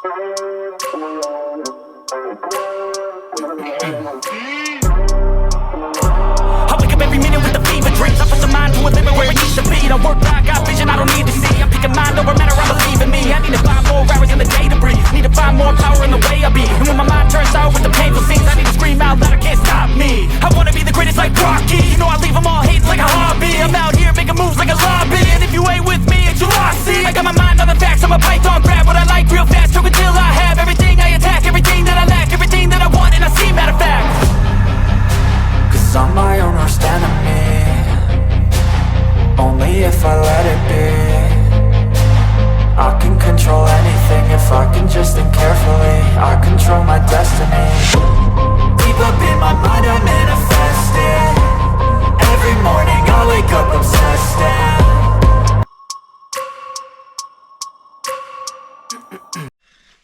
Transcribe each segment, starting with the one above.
I wake up every minute with the fever dreams. I put the mind to a limit where it needs to be. I work I got vision I don't need to see. I'm picking mind over matter, I believe in me. I need to find more hours in the day to breathe. Need to find more power in the way I be. And when my mind turns out with the painful scenes, I need to scream out loud, I can't stop me. I wanna be the greatest like Rocky. You know I leave them all hating like a hobby. I'm out here making moves like a lobby. And if you ain't with me, it's you lost, see. I got my mind on the facts, I'm a python, grab what I like real fast. Choke until I have everything I attack, everything that I lack, everything that I want, and I see, matter of fact. I'm my own worst enemy. Only if I let it be. I can control anything if I can just think carefully. I control my destiny. Deep up in my mind I manifest it. Every morning I wake up obsessed and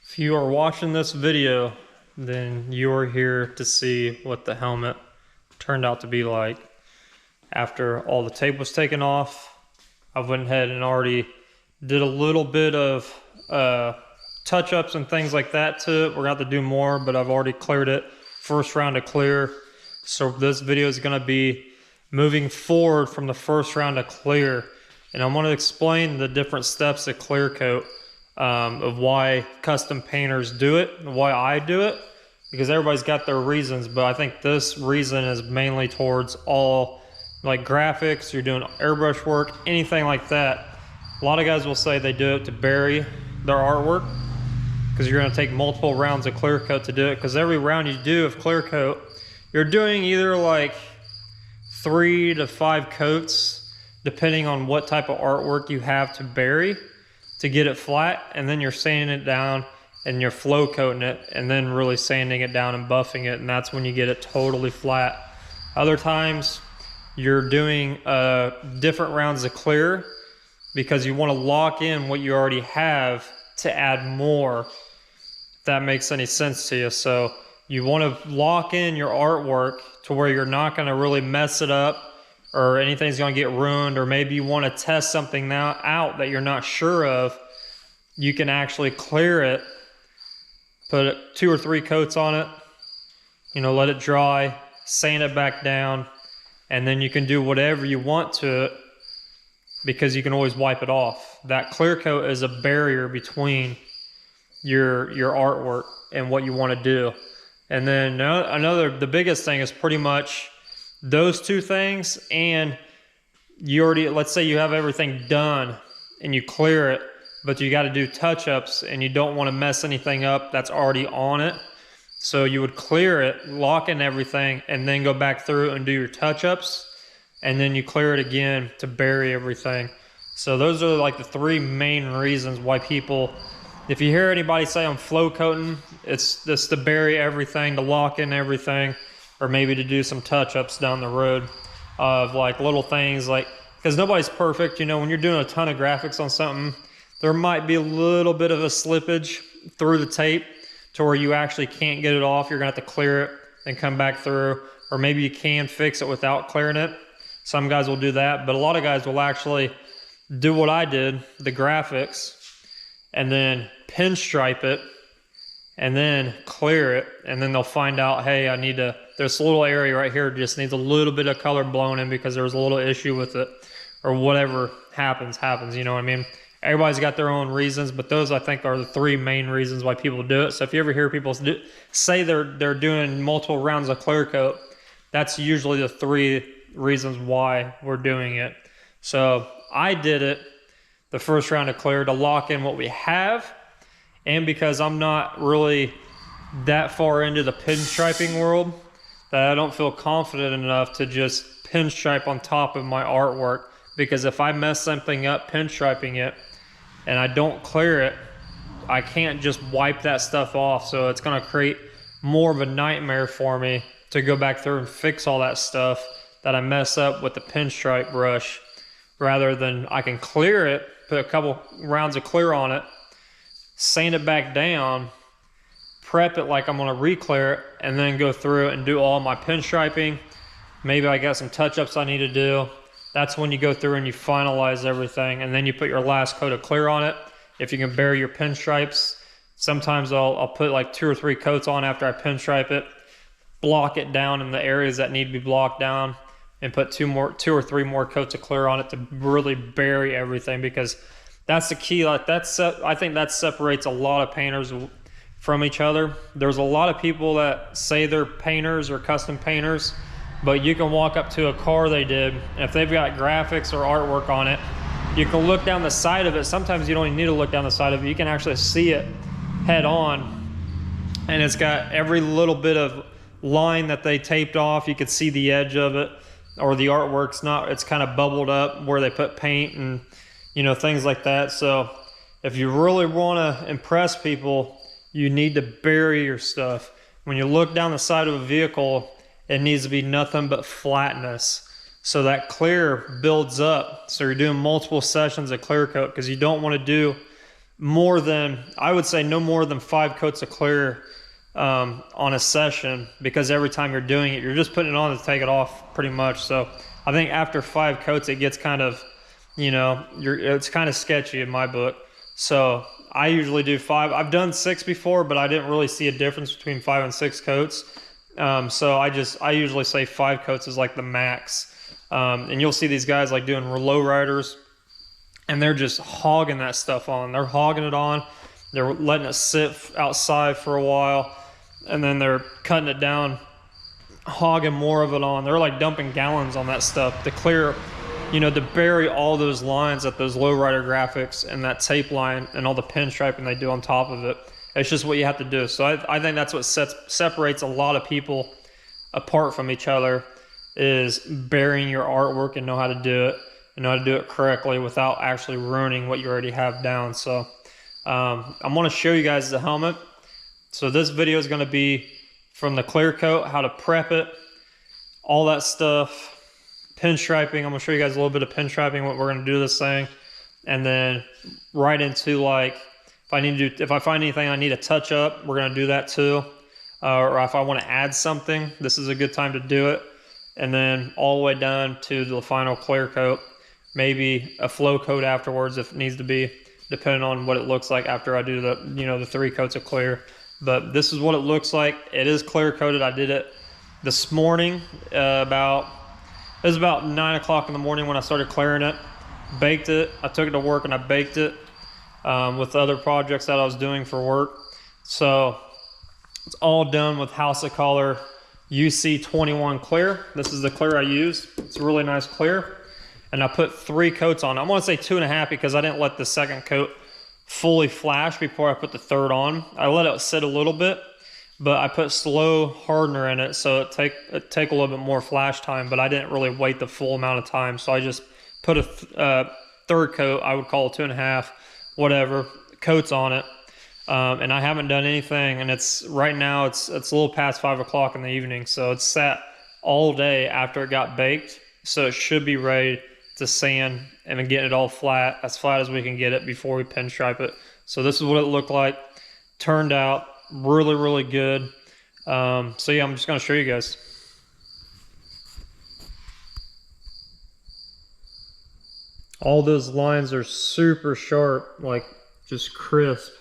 if you are watching this video, then you are here to see what the helmet turned out to be like. After all the tape was taken off, I went ahead and already did a little bit of touch-ups and things like that to it. We're going to have to do more, but I've already cleared it. First round of clear. So this video is going to be moving forward from the first round of clear. And I'm going to explain the different steps of clear coat, of why custom painters do it, and why I do it. Because everybody's got their reasons, but I think this reason is mainly towards all like graphics, you're doing airbrush work, anything like that. A lot of guys will say they do it to bury their artwork because you're gonna take multiple rounds of clear coat to do it, because every round you do of clear coat, you're doing either like 3 to 5 coats, depending on what type of artwork you have to bury to get it flat, and then you're sanding it down and you're flow coating it, and then really sanding it down and buffing it, and that's when you get it totally flat. Other times you're doing different rounds of clear because you want to lock in what you already have to add more, if that makes any sense to you. So you want to lock in your artwork to where you're not going to really mess it up or anything's going to get ruined, or maybe you want to test something now out that you're not sure of. You can actually clear it, put 2 or 3 coats on it, you know, let it dry, sand it back down, and then you can do whatever you want to it because you can always wipe it off. That clear coat is a barrier between your artwork and what you want to do. And then the biggest thing is pretty much those 2 things, and you already, let's say you have everything done and you clear it, but you got to do touch-ups and you don't want to mess anything up that's already on it. So you would clear it, lock in everything, and then go back through and do your touch-ups, and then you clear it again to bury everything. So those are like the 3 main reasons why people, if you hear anybody say I'm flow coating, it's just to bury everything, to lock in everything, or maybe to do some touch-ups down the road of like little things, like, because nobody's perfect. You know, when you're doing a ton of graphics on something, there might be a little bit of a slippage through the tape to where you actually can't get it off. You're gonna have to clear it and come back through, or maybe you can fix it without clearing it. Some guys will do that, but a lot of guys will actually do what I did, the graphics, and then pinstripe it, and then clear it, and then they'll find out, hey, I need to, this little area right here just needs a little bit of color blown in because there's a little issue with it, or whatever happens, you know what I mean? Everybody's got their own reasons, but those I think are the 3 main reasons why people do it. So if you ever hear people say they're doing multiple rounds of clear coat, that's usually the 3 reasons why we're doing it. So I did it the first round of clear to lock in what we have, and because I'm not really that far into the pinstriping world, that I don't feel confident enough to just pinstripe on top of my artwork, because if I mess something up pinstriping it and I don't clear it, I can't just wipe that stuff off. So it's going to create more of a nightmare for me to go back through and fix all that stuff that I mess up with the pinstripe brush, rather than I can clear it, put a couple rounds of clear on it, sand it back down, prep it like I'm going to re-clear it, and then go through it and do all my pinstriping. Maybe I got some touch-ups I need to do. That's when you go through and you finalize everything, and then you put your last coat of clear on it. If you can bury your pinstripes, Sometimes I'll put like 2 or 3 coats on after I pinstripe it, block it down in the areas that need to be blocked down, and put 2 or 3 more coats of clear on it to really bury everything, because that's the key. Like I think that separates a lot of painters from each other. There's a lot of people that say they're painters or custom painters, but you can walk up to a car they did, and if they've got graphics or artwork on it, you can look down the side of it. Sometimes you don't even need to look down the side of it. You can actually see it head on, and it's got every little bit of line that they taped off. You could see the edge of it, or the artwork's not, it's kind of bubbled up where they put paint and, you know, things like that. So if you really want to impress people, you need to bury your stuff. When you look down the side of a vehicle, it needs to be nothing but flatness, so that clear builds up. So you're doing multiple sessions of clear coat, because you don't want to do more than, I would say no more than 5 coats of clear on a session, because every time you're doing it, you're just putting it on to take it off pretty much. So I think after 5 coats, it gets kind of, you know, it's kind of sketchy in my book. So I usually do 5. I've done 6 before, but I didn't really see a difference between 5 and 6 coats. So I usually say 5 coats is like the max. And you'll see these guys like doing low riders, and they're just hogging that stuff on. They're hogging it on. They're letting it sit outside for a while, and then they're cutting it down, hogging more of it on. They're like dumping gallons on that stuff to clear, you know, to bury all those lines that those lowrider graphics and that tape line and all the pinstriping they do on top of it. It's just what you have to do. So I think that's what separates a lot of people apart from each other, is burying your artwork and know how to do it, and know how to do it correctly without actually ruining what you already have down. So I'm going to show you guys the helmet. So this video is going to be from the clear coat, how to prep it, all that stuff, pinstriping. I'm going to show you guys a little bit of pinstriping, what we're going to do to this thing, and then right into like, if I find anything I need to touch up, we're going to do that too. Or if I want to add something, this is a good time to do it. And then all the way down to the final clear coat, maybe a flow coat afterwards if it needs to be, depending on what it looks like after I do the, you know, the 3 coats of clear. But this is what it looks like. It is clear coated. I did it this morning, it was about 9 o'clock in the morning when I started clearing it. Baked it. I took it to work and I baked it with other projects that I was doing for work. So it's all done with House of Color UC21 clear. This is the clear I used. It's a really nice clear. And I put 3 coats on. I'm going to say 2.5 because I didn't let the second coat fully flash before I put the third on. I let it sit a little bit, but I put slow hardener in it, so it take a little bit more flash time, but I didn't really wait the full amount of time. So I just put a third coat, I would call it 2.5, whatever, coats on it. And I haven't done anything, and right now it's a little past 5 o'clock in the evening, so it's sat all day after it got baked, so it should be ready to sand and then get it all flat, as flat as we can get it before we pinstripe it. So this is what it looked like. Turned out really, really good. So yeah, I'm just going to show you guys. All those lines are super sharp, like just crisp.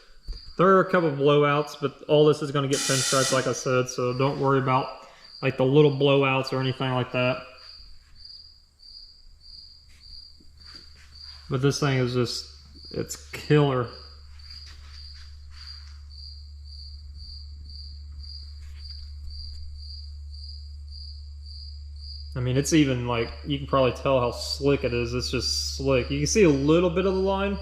There are a couple blowouts, but all this is going to get pinstriped, like I said, so don't worry about like the little blowouts or anything like that. But this thing is just, it's killer. I mean, it's even like, you can probably tell how slick it is. It's just slick. You can see a little bit of the line,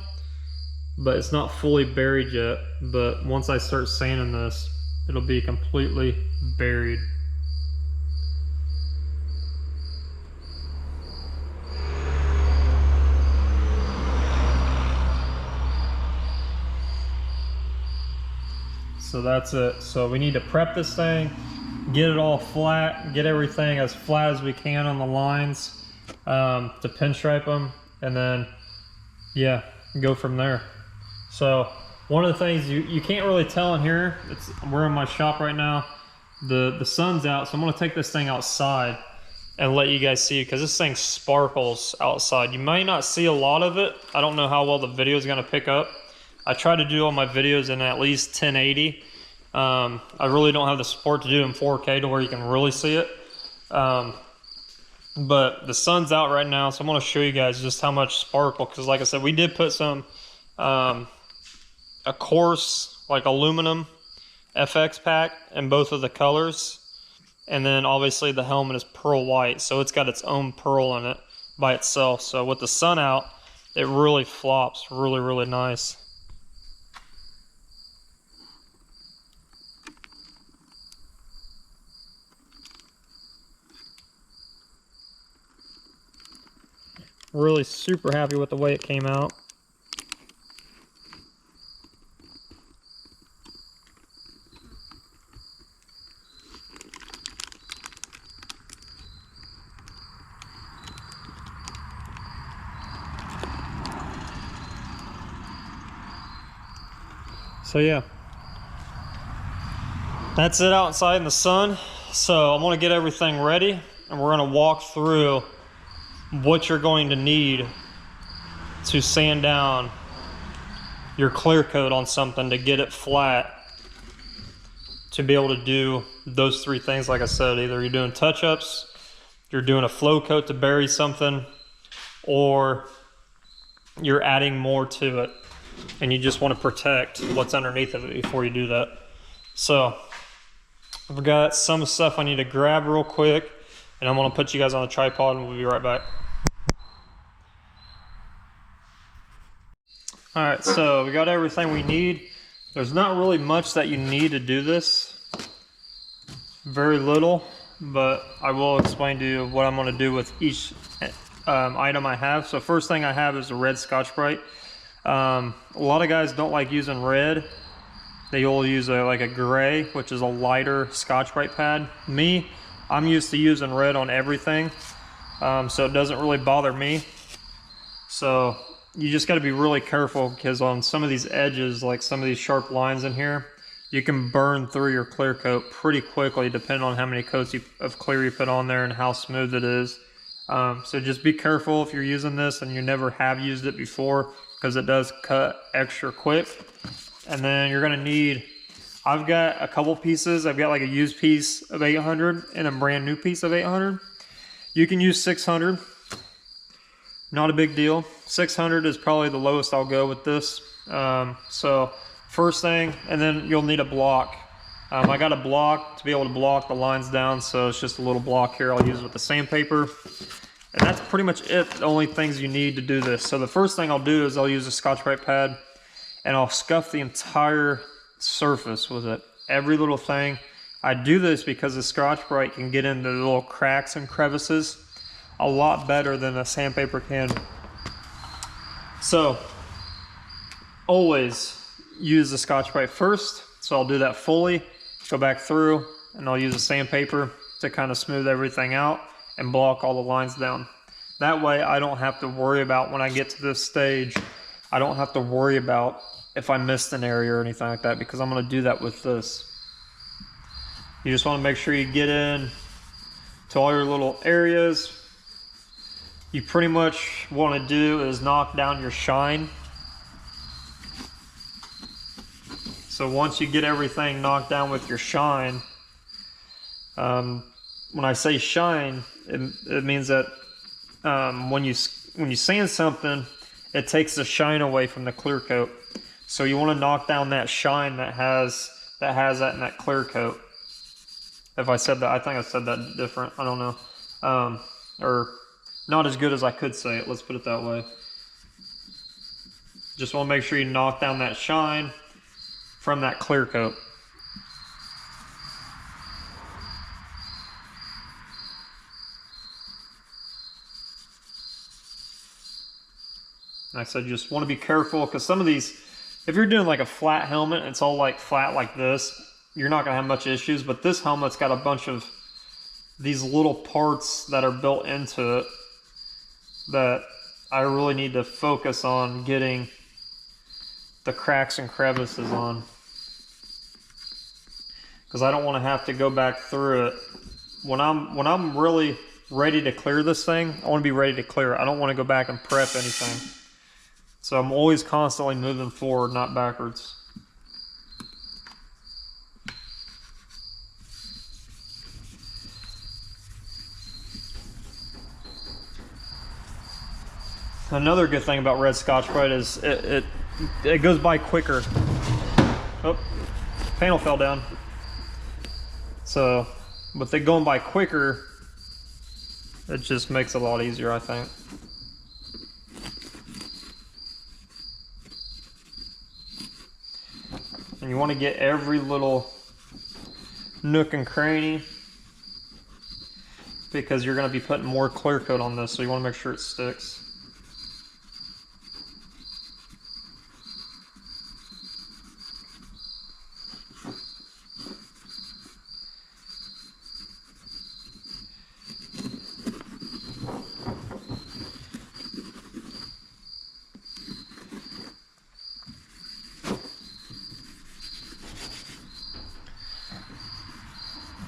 but it's not fully buried yet. But once I start sanding this, it'll be completely buried. So that's it. So we need to prep this thing, get it all flat, get everything as flat as we can on the lines to pinstripe them, and then yeah, go from there. So one of the things you can't really tell in here, we're in my shop right now, the sun's out, so I'm going to take this thing outside and let you guys see, because this thing sparkles outside. You might not see a lot of it. I don't know how well the video is going to pick up. I try to do all my videos in at least 1080. I really don't have the support to do in 4K to where you can really see it. But the sun's out right now, so I'm going to show you guys just how much sparkle, because like I said, we did put some a coarse like aluminum FX pack in both of the colors, and then obviously the helmet is pearl white, so it's got its own pearl in it by itself. So with the sun out, it really flops really nice. Really super happy with the way it came out. So yeah, that's it outside in the sun. So I'm gonna get everything ready and we're gonna walk through what you're going to need to sand down your clear coat on something to get it flat, to be able to do those three things. Like I said, either you're doing touch-ups, you're doing a flow coat to bury something, or you're adding more to it and you just want to protect what's underneath of it before you do that. So I've got some stuff I need to grab real quick, and I'm going to put you guys on the tripod and we'll be right back. Alright, so we got everything we need. There's not really much that you need to do this. Very little, but I will explain to you what I'm going to do with each item I have. So first thing I have is a red Scotch-Brite. A lot of guys don't like using red. They will use like a gray, which is a lighter Scotch-Brite pad. Me, I'm used to using red on everything, so it doesn't really bother me. So you just got to be really careful, because on some of these edges, like some of these sharp lines in here, you can burn through your clear coat pretty quickly depending on how many coats of clear you put on there and how smooth it is. So just be careful if you're using this and you never have used it before, because it does cut extra quick. And then you're going to need, I've got a couple pieces. I've got like a used piece of 800 and a brand new piece of 800. You can use 600. Not a big deal. 600 is probably the lowest I'll go with this. So first thing, and then you'll need a block. I got a block to be able to block the lines down, so it's just a little block here. I'll use it with the sandpaper. And that's pretty much it, the only things you need to do this. So the first thing I'll do is I'll use a Scotch-Brite pad, and I'll scuff the entire surface with it. Every little thing. I do this because the Scotch-Brite can get into the little cracks and crevices a lot better than a sandpaper can. So always use the Scotch-Brite first. So I'll do that fully, go back through, and I'll use a sandpaper to kind of smooth everything out and block all the lines down. That way I don't have to worry about, when I get to this stage, I don't have to worry about if I missed an area or anything like that, because I'm going to do that with this. You just want to make sure you get in to all your little areas. You pretty much want to do is knock down your shine. So once you get everything knocked down with your shine, when I say shine, it means that when you sand something, it takes the shine away from the clear coat. So you want to knock down that shine that has that in that clear coat. If I said that, I think I said that different. I don't know, or not as good as I could say it. Let's put it that way. Just want to make sure you knock down that shine from that clear coat. Like I said, you just want to be careful, because some of these, if you're doing like a flat helmet, it's all like flat like this, you're not going to have much issues. But this helmet's got a bunch of these little parts that are built into it that I really need to focus on getting the cracks and crevices on, because I don't want to have to go back through it. When I'm really ready to clear this thing, I want to be ready to clear it. I don't want to go back and prep anything. So I'm always constantly moving forward, not backwards. Another good thing about red Scotch-Brite is it goes by quicker. Oh, panel fell down. So with it going by quicker, it just makes it a lot easier, I think. And you want to get every little nook and cranny because you're going to be putting more clear coat on this, so you want to make sure it sticks.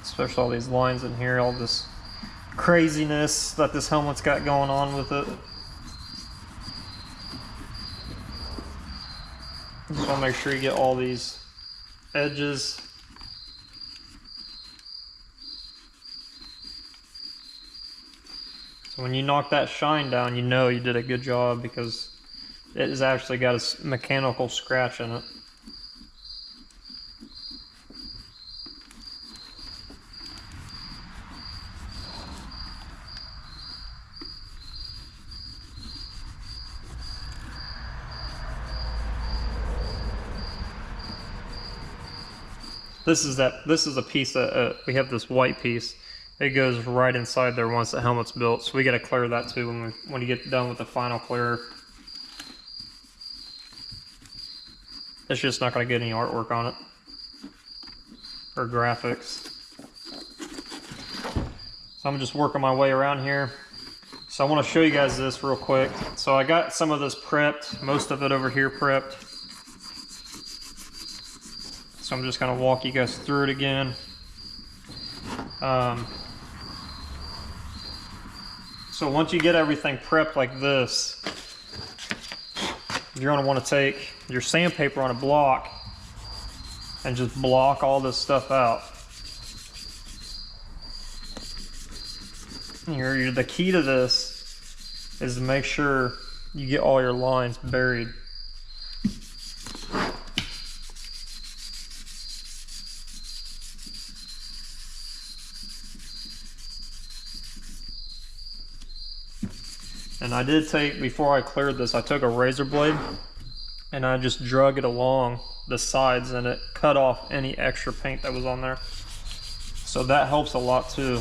Especially all these lines in here, all this craziness that this helmet's got going on with it. Just want to make sure you get all these edges. So when you knock that shine down, you know you did a good job because it has actually got a mechanical scratch in it. This is a piece that we have, this white piece. It goes right inside there once the helmet's built, so we got to clear that too when you get done with the final clear. It's just not going to get any artwork on it or graphics. So I'm just working my way around here. So I want to show you guys this real quick. So I got some of this prepped, most of it over here prepped. So I'm just going to walk you guys through it again. So once you get everything prepped like this, you're going to want to take your sandpaper on a block and just block all this stuff out. The key to this is to make sure you get all your lines buried. And I did take, before I cleared this, I took a razor blade and I just drug it along the sides and it cut off any extra paint that was on there. So that helps a lot too.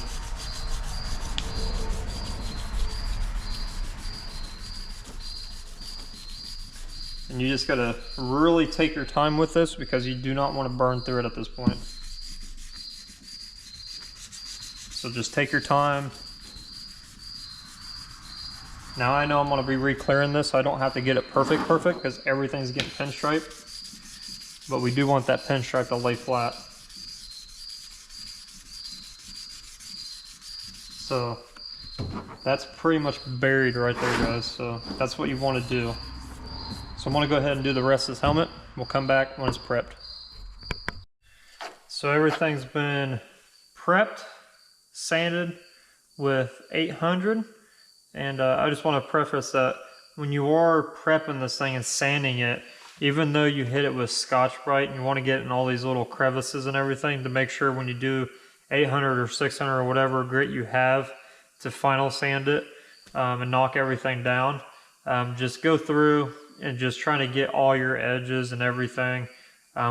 And you just gotta really take your time with this because you do not want to burn through it at this point. So just take your time. Now I know I'm going to be re-clearing this, so I don't have to get it perfect because everything's getting pinstriped. But we do want that pinstripe to lay flat. So that's pretty much buried right there, guys. So that's what you want to do. So I'm going to go ahead and do the rest of this helmet. We'll come back when it's prepped. So everything's been prepped, sanded with 800. And I just want to preface that when you are prepping this thing and sanding it, even though you hit it with Scotch-Brite and you want to get in all these little crevices and everything, to make sure when you do 800 or 600 or whatever grit you have to final sand it and knock everything down, just go through and just trying to get all your edges and everything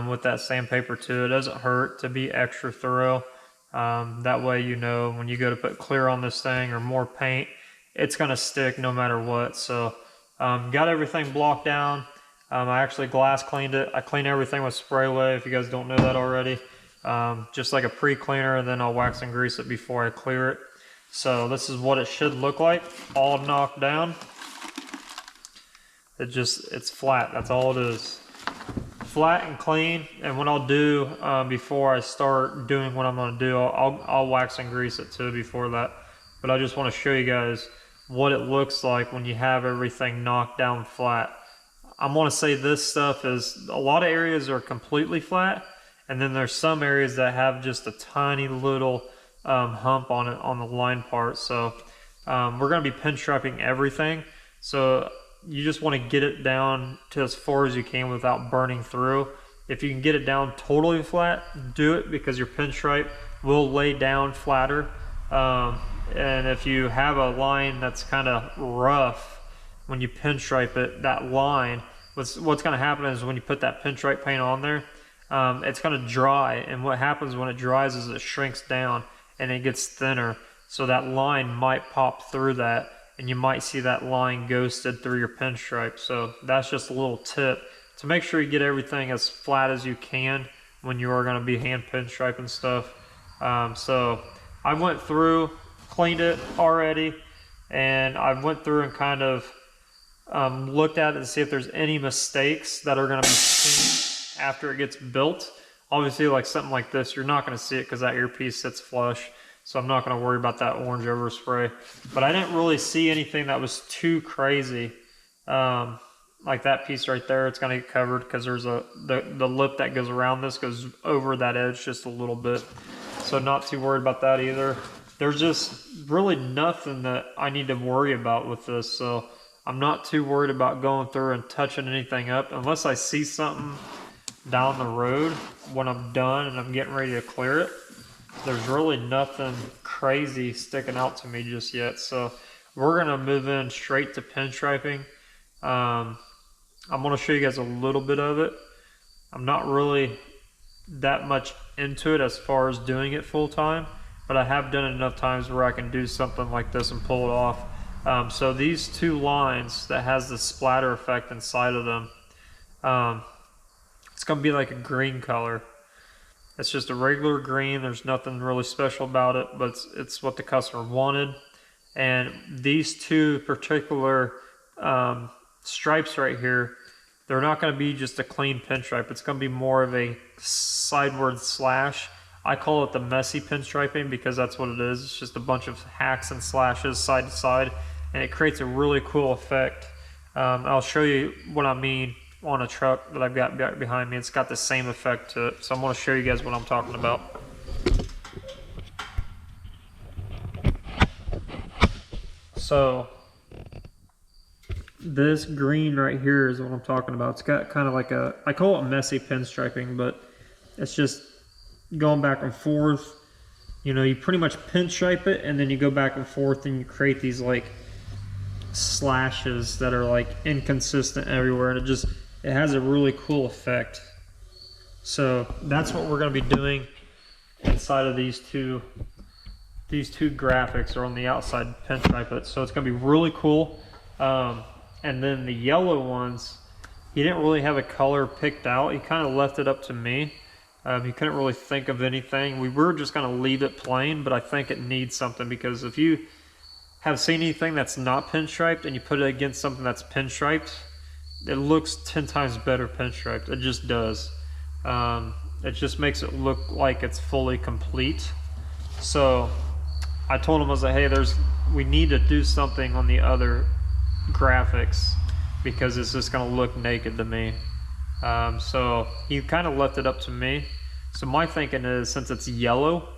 with that sandpaper too. It doesn't hurt to be extra thorough. That way you know when you go to put clear on this thing or more paint, it's going to stick no matter what. So got everything blocked down. I actually glass cleaned it. I clean everything with spray away, if you guys don't know that already. Just like a pre-cleaner, and then I'll wax and grease it before I clear it. So this is what it should look like, all knocked down. It's flat, that's all it is. Flat and clean. And what I'll do before I start doing what I'm going to do, I'll wax and grease it too before that. But I just want to show you guys what it looks like when you have everything knocked down flat. I'm gonna say this stuff is, a lot of areas are completely flat, and then there's some areas that have just a tiny little hump on it on the line part. So we're gonna be pinstriping everything. So you just want to get it down to as far as you can without burning through. If you can get it down totally flat, do it, because your pinstripe will lay down flatter. And if you have a line that's kind of rough, when you pinstripe it, that line, what's going to happen is when you put that pinstripe paint on there, it's going to dry. And what happens when it dries is it shrinks down and it gets thinner. So that line might pop through that, and you might see that line ghosted through your pinstripe. So that's just a little tip to make sure you get everything as flat as you can when you are going to be hand pinstriping stuff. So I went through, cleaned it already, and I went through and kind of looked at it to see if there's any mistakes that are going to be seen after it gets built. Obviously, like something like this, you're not going to see it because that earpiece sits flush. So I'm not going to worry about that orange overspray. But I didn't really see anything that was too crazy. Like that piece right there, it's going to get covered because there's the lip that goes around this goes over that edge just a little bit. So not too worried about that either. There's just really nothing that I need to worry about with this. So I'm not too worried about going through and touching anything up unless I see something down the road when I'm done and I'm getting ready to clear it. There's really nothing crazy sticking out to me just yet. So we're going to move in straight to pinstriping. I'm going to show you guys a little bit of it. I'm not really that much into it as far as doing it full time, but I have done it enough times where I can do something like this and pull it off. So these two lines that has the splatter effect inside of them, it's going to be like a green color. It's just a regular green. There's nothing really special about it, but it's what the customer wanted. And these two particular stripes right here, they're not going to be just a clean pinstripe. It's going to be more of a sideward slash. I call it the messy pinstriping because that's what it is. It's just a bunch of hacks and slashes side to side, and it creates a really cool effect. I'll show you what I mean on a truck that I've got behind me. It's got the same effect to it. So I'm going to show you guys what I'm talking about. So this green right here is what I'm talking about. It's got kind of like a, I call it messy pinstriping, but it's just going back and forth. You know, you pretty much pinstripe it and then you go back and forth and you create these like slashes that are like inconsistent everywhere, and it has a really cool effect. So that's what we're going to be doing inside of these two graphics, or on the outside pinstripe it. So it's going to be really cool. And then the yellow ones, he didn't really have a color picked out. He kind of left it up to me. He couldn't really think of anything. We were just going to leave it plain, but I think it needs something, because if you have seen anything that's not pinstriped and you put it against something that's pinstriped, it looks 10 times better pinstriped. It just does. It just makes it look like it's fully complete. So I told him, I was like, hey, we need to do something on the other graphics because it's just going to look naked to me. So he kind of left it up to me. So my thinking is, since it's yellow,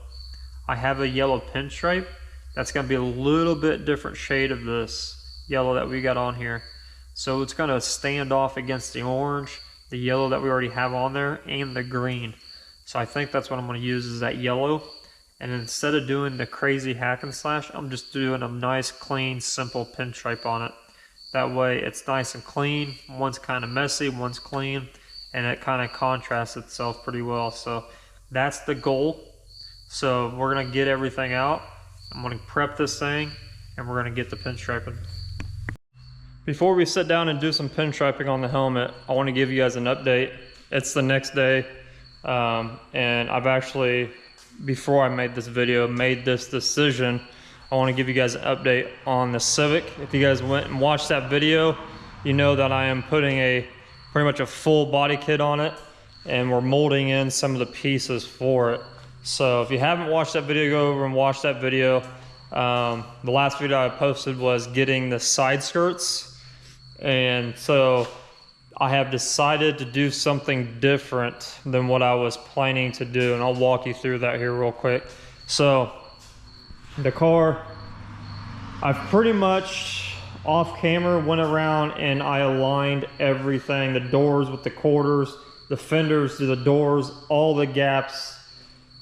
I have a yellow pinstripe that's going to be a little bit different shade of this yellow that we got on here. So it's going to stand off against the orange, the yellow that we already have on there, and the green. So I think that's what I'm going to use, is that yellow. And instead of doing the crazy hack and slash, I'm just doing a nice, clean, simple pinstripe on it. That way it's nice and clean. One's kind of messy, one's clean, and it kind of contrasts itself pretty well. So that's the goal. So we're going to get everything out. I'm going to prep this thing, and we're going to get the pinstriping. Before we sit down and do some pinstriping on the helmet, I want to give you guys an update. It's the next day, and I've actually, before I made this video, made this decision. I want to give you guys an update on the Civic. If you guys went and watched that video, you know that I am putting pretty much a full body kit on it, and we're molding in some of the pieces for it. So if you haven't watched that video, go over and watch that video. The last video I posted was getting the side skirts, and so I have decided to do something different than what I was planning to do, and I'll walk you through that here real quick. So the car, I've pretty much off camera went around and I aligned everything, the doors with the quarters, the fenders to the doors, all the gaps.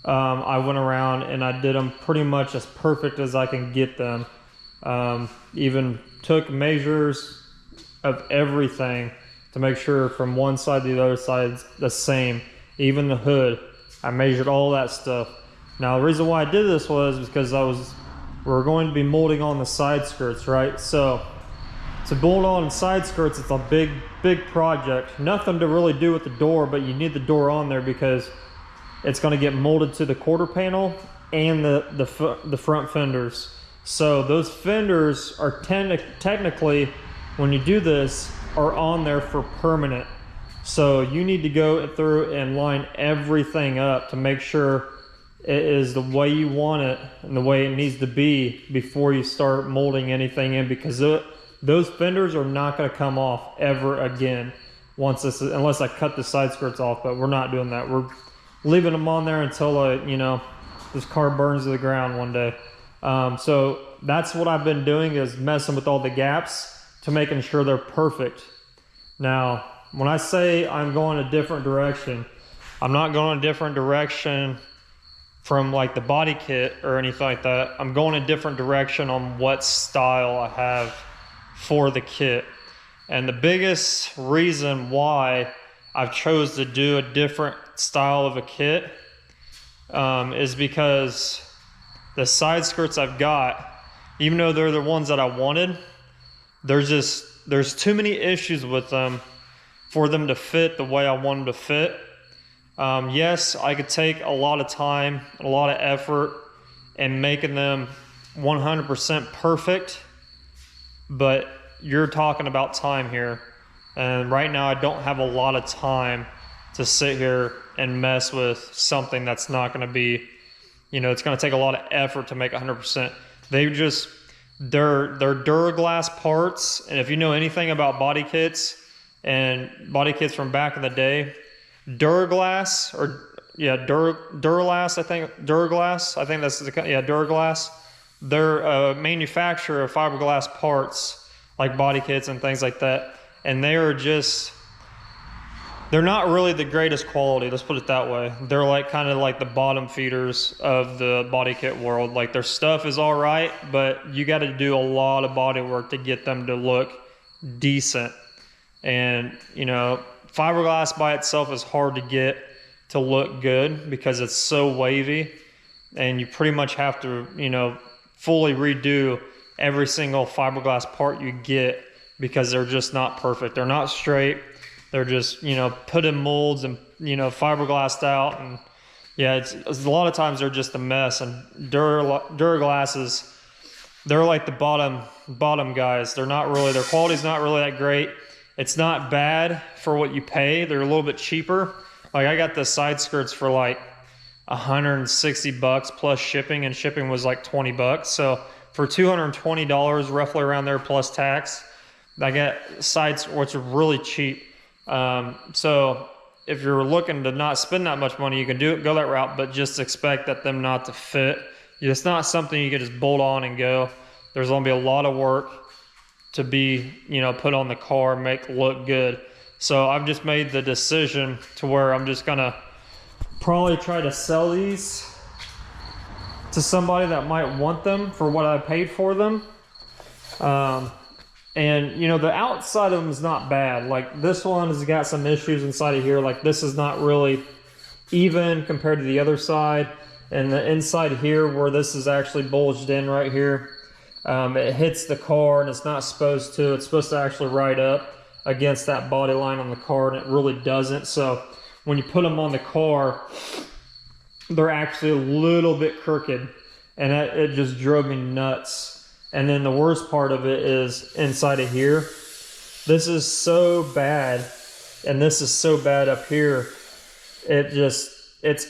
I went around and I did them pretty much as perfect as I can get them. Even took measures of everything to make sure from one side to the other side's the same. Even the hood, I measured all that stuff. Now the reason why I did this was because we're going to be molding on the side skirts, right? So to mold on side skirts, it's a big project. Nothing to really do with the door, but you need the door on there because it's going to get molded to the quarter panel and the front fenders. So those fenders are technically, when you do this, are on there for permanent. So you need to go through and line everything up to make sure it is the way you want it and the way it needs to be before you start molding anything in, because those fenders are not going to come off ever again unless I cut the side skirts off, but we're not doing that. We're leaving them on there until this car burns to the ground one day. So that's what I've been doing, is messing with all the gaps to making sure they're perfect. Now, when I say I'm going a different direction, I'm not going a different direction from like the body kit or anything like that. I'm going a different direction on what style I have for the kit. And the biggest reason why I've chose to do a different style of a kit is because the side skirts I've got, even though they're the ones that I wanted, there's too many issues with them for them to fit the way I want them to fit. Yes, I could take a lot of time, a lot of effort in making them 100% perfect, but you're talking about time here. And right now I don't have a lot of time to sit here and mess with something that's not going to be, it's going to take a lot of effort to make 100%. They're Duraglass parts, and if you know anything about body kits from back in the day, Duraglass, Duraglass, I think that's Duraglass. They're a manufacturer of fiberglass parts like body kits and things like that, and they're not really the greatest quality, let's put it that way. They're kind of like the bottom feeders of the body kit world. Like, their stuff is all right, but you got to do a lot of body work to get them to look decent. And fiberglass by itself is hard to get to look good because it's so wavy, and you pretty much have to fully redo every single fiberglass part you get because they're just not perfect. They're not straight. They're just, put in molds and, fiberglassed out. And yeah, it's a lot of times they're just a mess. And Duraglasses, they're like the bottom guys. Their quality's not really that great. It's not bad for what you pay. They're a little bit cheaper. Like, I got the side skirts for like $160 plus shipping, and shipping was like $20. So for $220, roughly around there plus tax, I got sides which are really cheap. So if you're looking to not spend that much money, you can go that route, but just expect them not to fit. It's not something you can just bolt on and go. There's going to be a lot of work to be, put on the car, make look good. So I've just made the decision to where I'm just going to probably try to sell these to somebody that might want them for what I paid for them. And the outside of them is not bad. Like, this one has got some issues inside of here. Like, this is not really even compared to the other side. And the inside here, where this is actually bulged in right here, it hits the car, and it's not supposed to. It's supposed to actually ride up against that body line on the car, and it really doesn't. So when you put them on the car, they're actually a little bit crooked, and it just drove me nuts. And then the worst part of it is inside of here. This is so bad, and this is so bad up here. It's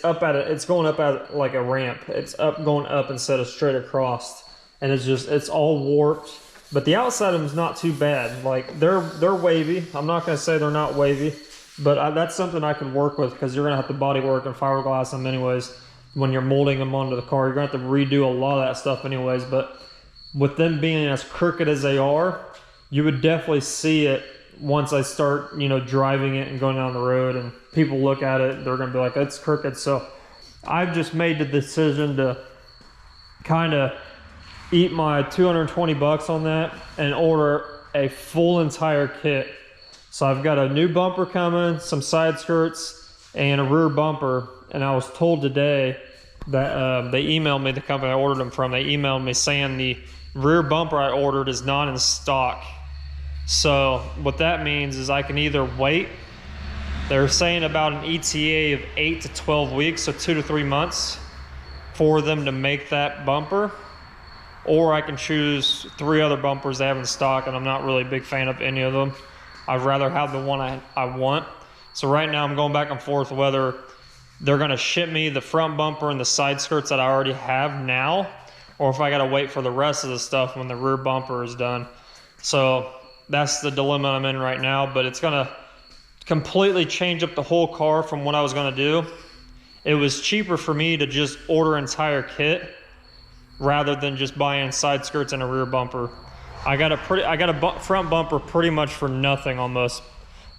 going up at like a ramp. It's going up instead of straight across, and it's all warped. But the outside of them is not too bad. Like they're wavy. I'm not gonna say they're not wavy, but that's something I can work with because you're gonna have to body work and fiberglass them anyways. When you're molding them onto the car, you're gonna have to redo a lot of that stuff anyways. But with them being as crooked as they are, you would definitely see it once I start, you know, driving it and going down the road, and people look at it, they're gonna be like, it's crooked. So I've just made the decision to kind of eat my 220 bucks on that and order a full entire kit. So I've got a new bumper coming, some side skirts, and a rear bumper. And I was told today that they emailed me, the company I ordered them from, they emailed me saying the rear bumper I ordered is not in stock. So what that means is I can either wait. They're saying about an ETA of 8 to 12 weeks, so 2 to 3 months for them to make that bumper, or I can choose 3 other bumpers they have in stock, and I'm not really a big fan of any of them. I'd rather have the one I want. So right now I'm going back and forth whether they're gonna ship me the front bumper and the side skirts that I already have now, or if I gotta wait for the rest of the stuff when the rear bumper is done. So that's the dilemma I'm in right now, but it's gonna completely change up the whole car from what I was gonna do. It was cheaper for me to just order an entire kit rather than just buying side skirts and a rear bumper. I got a front bumper pretty much for nothing almost.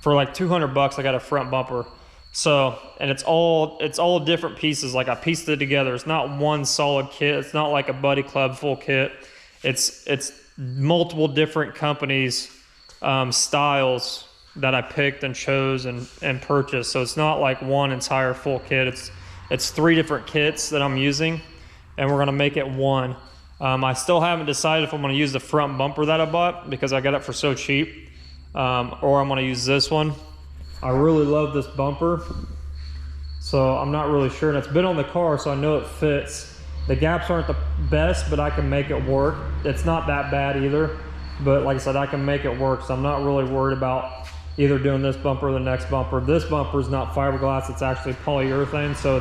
For like 200 bucks, I got a front bumper. So, and it's all different pieces. Like I pieced it together. It's not one solid kit. It's not like a Buddy Club full kit. It's multiple different companies, styles that I picked and chose and purchased. So it's not like one entire full kit. It's 3 different kits that I'm using, and we're gonna make it one. I still haven't decided if I'm gonna use the front bumper that I bought because I got it for so cheap, or I'm gonna use this one. I really love this bumper, so I'm not really sure. And it's been on the car, so I know it fits. The gaps aren't the best, but I can make it work. It's not that bad either, but like I said, I can make it work. So I'm not really worried about either doing this bumper or the next bumper. This bumper is not fiberglass, it's actually polyurethane, so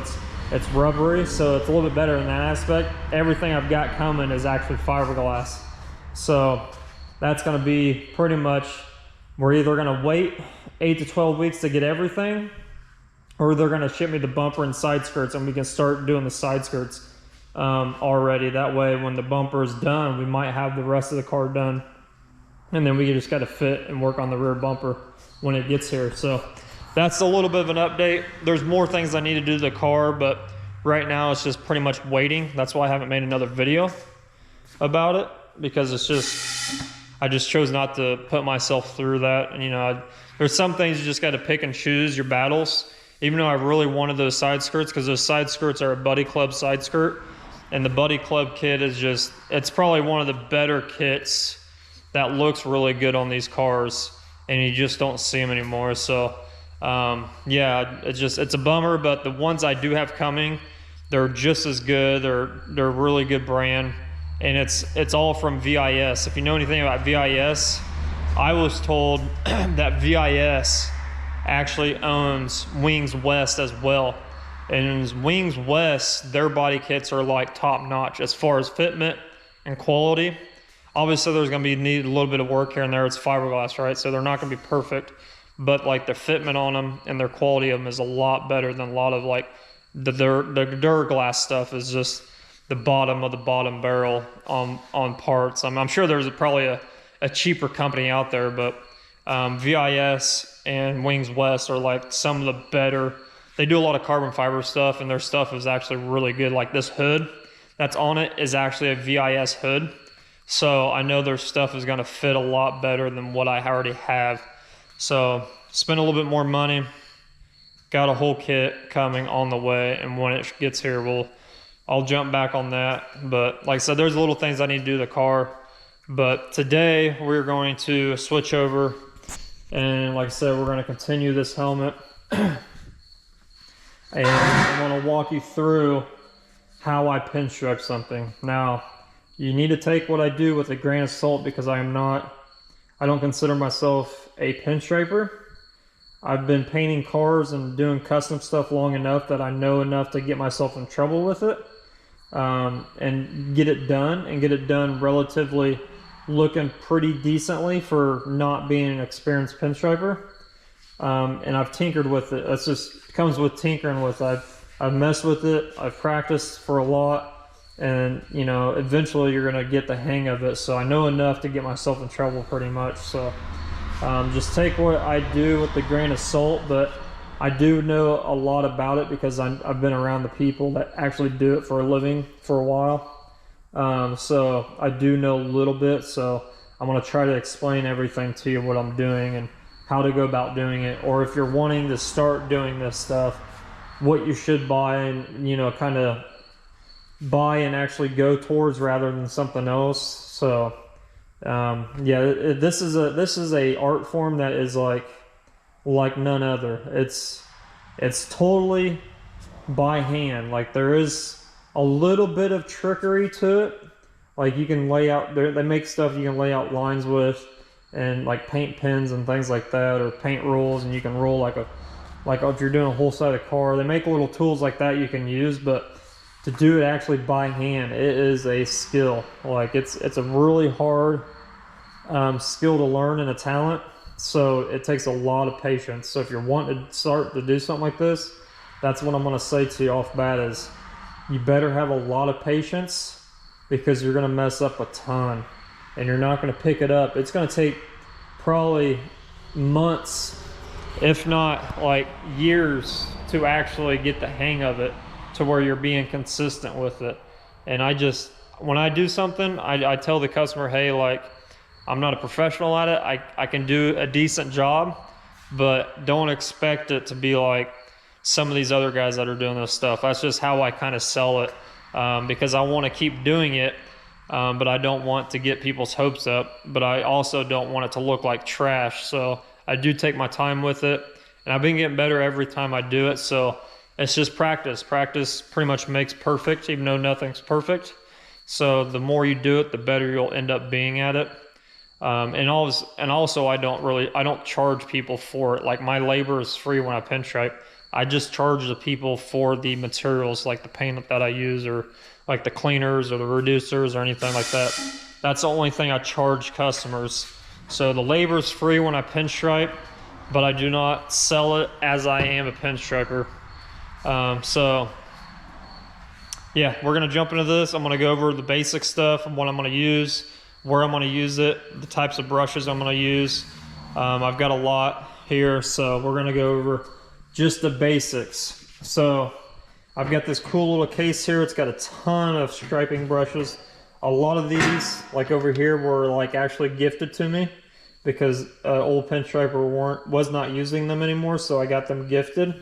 it's rubbery, so it's a little bit better in that aspect. Everything I've got coming is actually fiberglass. So that's gonna be pretty much, we're either gonna wait 8 to 12 weeks to get everything, or they're gonna ship me the bumper and side skirts, and we can start doing the side skirts already. That way, when the bumper is done, we might have the rest of the car done, and then we just gotta fit and work on the rear bumper when it gets here. So that's a little bit of an update. There's more things I need to do to the car, but right now it's just pretty much waiting. That's why I haven't made another video about it, because it's just, I just chose not to put myself through that. And you know, there's some things you just got to pick and choose your battles. Even though I really wanted those side skirts, because those side skirts are a Buddy Club side skirt, and the Buddy Club kit is just, it's probably one of the better kits that looks really good on these cars, and you just don't see them anymore. So yeah, it's a bummer, but the ones I do have coming, they're just as good. They're a really good brand, and it's all from VIS. If you know anything about VIS, I was told that VIS actually owns Wings West as well. And Wings West, their body kits are like top notch as far as fitment and quality. Obviously there's gonna be needed a little bit of work here and there. It's fiberglass, right? So they're not gonna be perfect, but like the fitment on them and their quality of them is a lot better than a lot of like the Duraglass stuff is just the bottom of the bottom barrel on parts. I'm sure there's probably a cheaper company out there, but VIS and Wings West are like some of the better. They do a lot of carbon fiber stuff, and their stuff is actually really good. Like this hood that's on it is actually a VIS hood. So I know their stuff is gonna fit a lot better than what I already have. So spend a little bit more money, got a whole kit coming on the way, and when it gets here, I'll jump back on that. But like I said, there's little things I need to do to the car. But today we're going to switch over, and like I said, we're gonna continue this helmet. And I want to walk you through how I pinstripe something. Now, you need to take what I do with a grain of salt, because I don't consider myself a pinstriper. I've been painting cars and doing custom stuff long enough that I know enough to get myself in trouble with it, and get it done relatively, looking pretty decently for not being an experienced pinstriper. And I've tinkered with it. That's just comes with tinkering with it. I've messed with it. I've practiced for a lot, and you know, eventually you're gonna get the hang of it. So I know enough to get myself in trouble pretty much. So just take what I do with a grain of salt, but I do know a lot about it because I've been around the people that actually do it for a living for a while. So I do know a little bit. So I'm gonna try to explain everything to you, what I'm doing and how to go about doing it, or if you're wanting to start doing this stuff, what you should buy and, you know, kind of buy and actually go towards rather than something else. So yeah, this is a art form that is like none other. It's totally by hand. Like, there is a little bit of trickery to it. Like, you can lay out, they make stuff you can lay out lines with, and like paint pens and things like that, or paint rolls, and you can roll like if you're doing a whole side of the car. They make little tools like that you can use, but to do it actually by hand, it is a skill. Like, it's a really hard skill to learn and a talent. So it takes a lot of patience. So if you're wanting to start to do something like this, that's what I'm going to say to you off bat is you better have a lot of patience, because you're going to mess up a ton and you're not going to pick it up. It's going to take probably months, if not like years, to actually get the hang of it to where you're being consistent with it. And when I do something, I tell the customer, hey, like, I'm not a professional at it. I can do a decent job, but don't expect it to be like some of these other guys that are doing this stuff. That's just how I kind of sell it, because I want to keep doing it, but I don't want to get people's hopes up, but I also don't want it to look like trash. So I do take my time with it, and I've been getting better every time I do it. So it's just practice. Practice pretty much makes perfect, even though nothing's perfect. So the more you do it, the better you'll end up being at it. And also I don't charge people for it. Like, my labor is free when I pinstripe. I just charge the people for the materials, like the paint that I use, or like the cleaners or the reducers or anything like that. That's the only thing I charge customers. So the labor is free when I pinstripe, but I do not sell it as I am a pinstriper. So yeah, we're gonna jump into this. I'm gonna go over the basic stuff and what I'm gonna use, where I'm gonna use it, the types of brushes I'm gonna use. I've got a lot here, so we're gonna go over just the basics. So I've got this cool little case here. It's got a ton of striping brushes. A lot of these, like over here, were like actually gifted to me because old pinstriper was not using them anymore, so I got them gifted.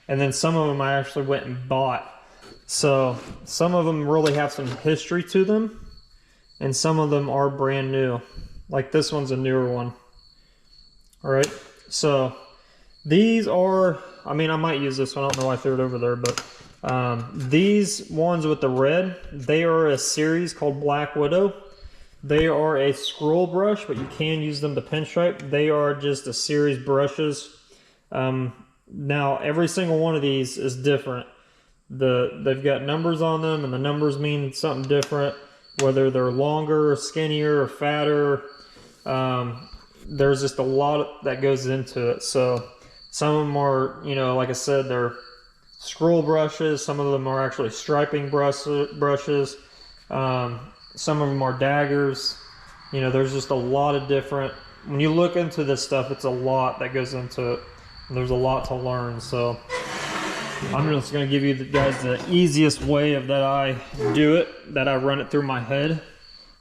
And then some of them I actually went and bought. So some of them really have some history to them, and some of them are brand new. Like this one's a newer one. All right, so these are, I mean, I might use this one. I don't know why I threw it over there, but these ones with the red, they are a series called Black Widow. They are a scroll brush, but you can use them to pinstripe. They are just a series brushes. Now, every single one of these is different. They've got numbers on them, and the numbers mean something different, whether they're longer, or skinnier, or fatter. There's just a lot that goes into it. So some of them are, you know, like I said, they're scroll brushes. Some of them are actually striping brushes. Some of them are daggers. You know, there's just a lot of different, when you look into this stuff, it's a lot that goes into it. There's a lot to learn. So I'm just going to give you guys the easiest way of that I do it, that I run it through my head.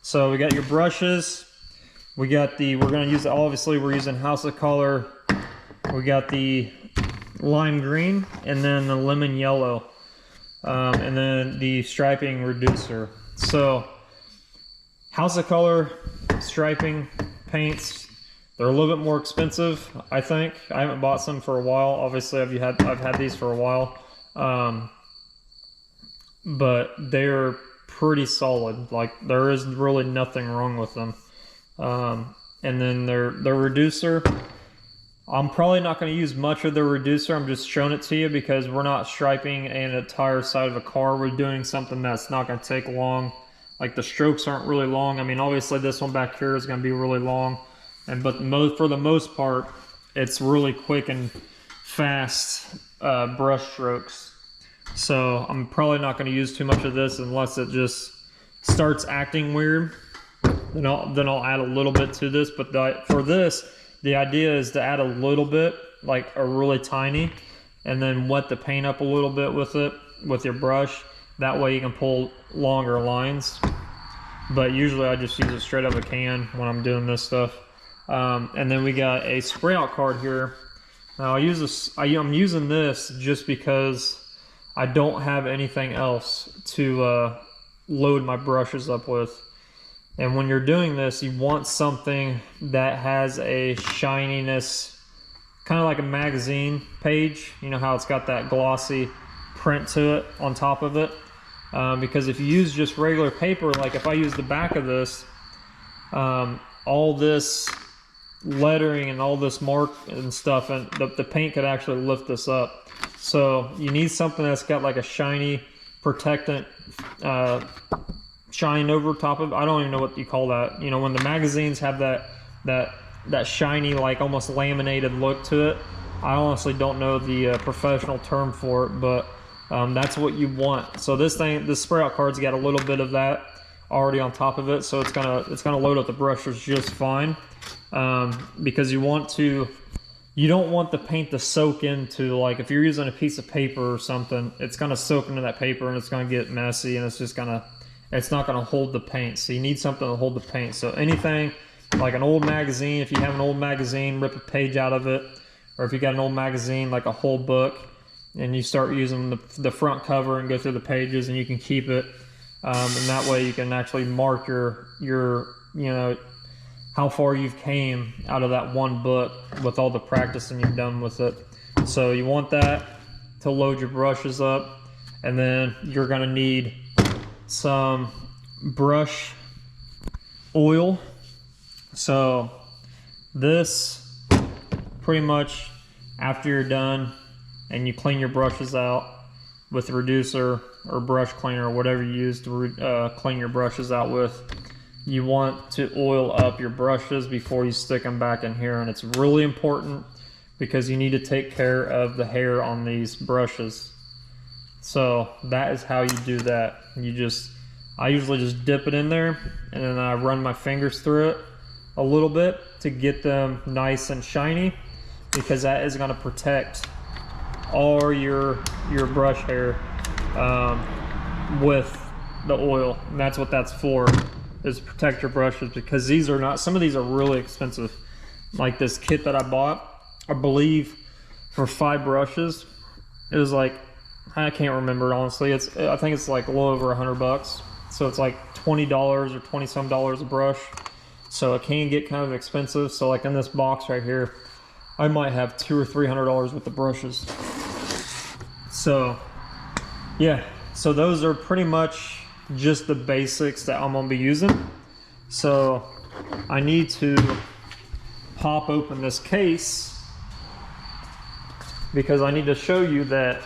So we got your brushes. We got we're going to use, obviously we're using House of Color. We got the lime green, and then the lemon yellow, and then the striping reducer. So House of Color striping paints, they're a little bit more expensive, I think. I haven't bought some for a while. Obviously I've had these for a while, but they're pretty solid. Like, there is really nothing wrong with them. And then their reducer, I'm probably not going to use much of the reducer. I'm just showing it to you because we're not striping an entire side of a car. We're doing something that's not going to take long. like the strokes aren't really long. I mean, obviously this one back here is going to be really long, but for the most part, it's really quick and fast brush strokes. So I'm probably not going to use too much of this unless it just starts acting weird. Then I'll add a little bit to this. But for this, the idea is to add a little bit, like a really tiny, and then wet the paint up a little bit with it, with your brush. That way you can pull longer lines. But usually I just use it straight out of a can when I'm doing this stuff. And then we got a spray out card here. Now I'm using this just because I don't have anything else to load my brushes up with. And when you're doing this, you want something that has a shininess, kind of like a magazine page. You know how it's got that glossy print to it on top of it? Because if you use just regular paper, like if I use the back of this, all this lettering and all this mark and stuff, and the paint could actually lift this up. So you need something that's got like a shiny protectant shine over top of it. I don't even know what you call that. You know, when the magazines have that shiny, like almost laminated look to it. I honestly don't know the professional term for it, but that's what you want. So this spray out card's got a little bit of that already on top of it, so it's gonna load up the brushes just fine. Because you don't want the paint to soak into, like if you're using a piece of paper or something, it's gonna soak into that paper and it's gonna get messy, and it's not gonna hold the paint. So you need something to hold the paint. So anything like an old magazine, if you have an old magazine, rip a page out of it, or if you got an old magazine like a whole book and you start using the front cover and go through the pages, and you can keep it, and that way you can actually mark your you know, how far you've came out of that one book with all the practicing you've done with it. So you want that to load your brushes up, and then you're gonna need some brush oil. So this, pretty much after you're done and you clean your brushes out with a reducer or brush cleaner or whatever you use to clean your brushes out with, you want to oil up your brushes before you stick them back in here. And it's really important because you need to take care of the hair on these brushes. So that is how you do that. I usually just dip it in there, and then I run my fingers through it a little bit to get them nice and shiny, because that is going to protect all your brush hair with the oil. And that's what that's for, is protect your brushes, because these are not, some of these are really expensive. Like this kit that I bought, I believe for 5 brushes, it was like, I can't remember honestly, I think it's like a little over $100. So it's like $20 or $20 some a brush. So it can get kind of expensive. So like in this box right here, I might have $200 or $300 with the brushes. So yeah, so those are pretty much just the basics that I'm gonna be using. So I need to pop open this case because I need to show you that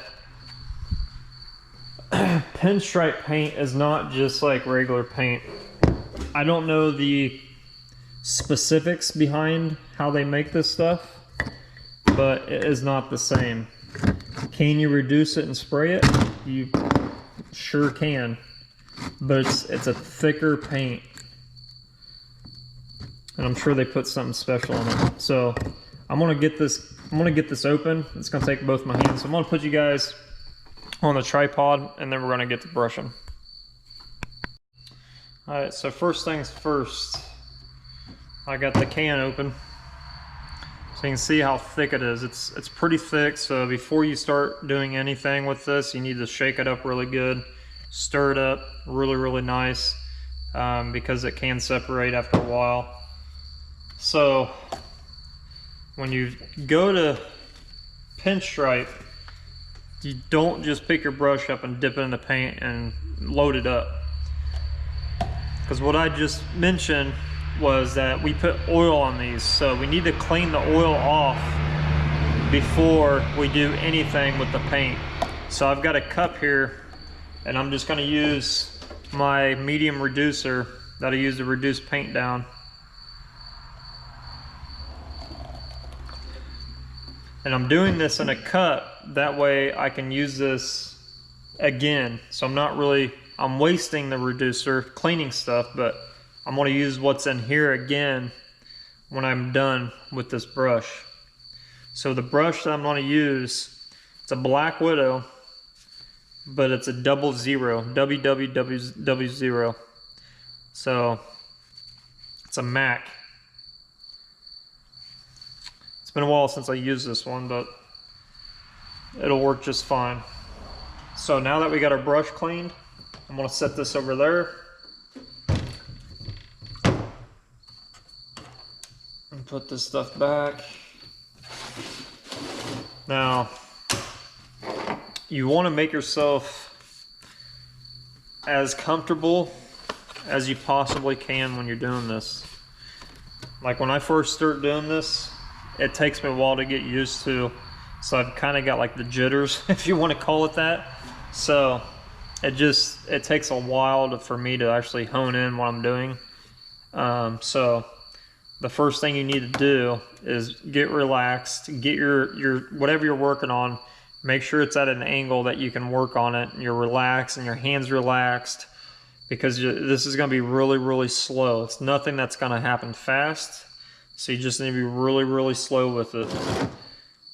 pinstripe paint is not just like regular paint. I don't know the specifics behind how they make this stuff, but it is not the same. Can you reduce it and spray it? You sure can, but it's a thicker paint, and I'm sure they put something special in it. So I'm gonna get this open. It's gonna take both my hands. So I'm gonna put you guys on the tripod, and then we're gonna get to brushing. All right, so first things first, I got the can open. So you can see how thick it is. It's pretty thick, so before you start doing anything with this, you need to shake it up really good, stir it up really nice, because it can separate after a while. So when you go to pinstripe, you don't just pick your brush up and dip it in the paint and load it up. Because what I just mentioned was that we put oil on these, so we need to clean the oil off before we do anything with the paint. So I've got a cup here, and I'm just going to use my medium reducer that I use to reduce paint down. And I'm doing this in a cup, that way I can use this again. So I'm wasting the reducer cleaning stuff, but I'm gonna use what's in here again when I'm done with this brush. So the brush that I'm gonna use, it's a Black Widow, but it's a 00, WWW0. So it's a MAC. It's been a while since I used this one, but it'll work just fine. So now that we got our brush cleaned, I'm gonna set this over there. And put this stuff back. Now, you wanna make yourself as comfortable as you possibly can when you're doing this. Like when I first start doing this, it takes me a while to get used to. So I've kind of got like the jitters, if you want to call it that. So it takes a while for me to actually hone in what I'm doing. So the first thing you need to do is get relaxed, get your whatever you're working on, make sure it's at an angle that you can work on it, and you're relaxed and your hands relaxed, because this is going to be really, really slow. It's nothing that's going to happen fast. So you just need to be really, really slow with it.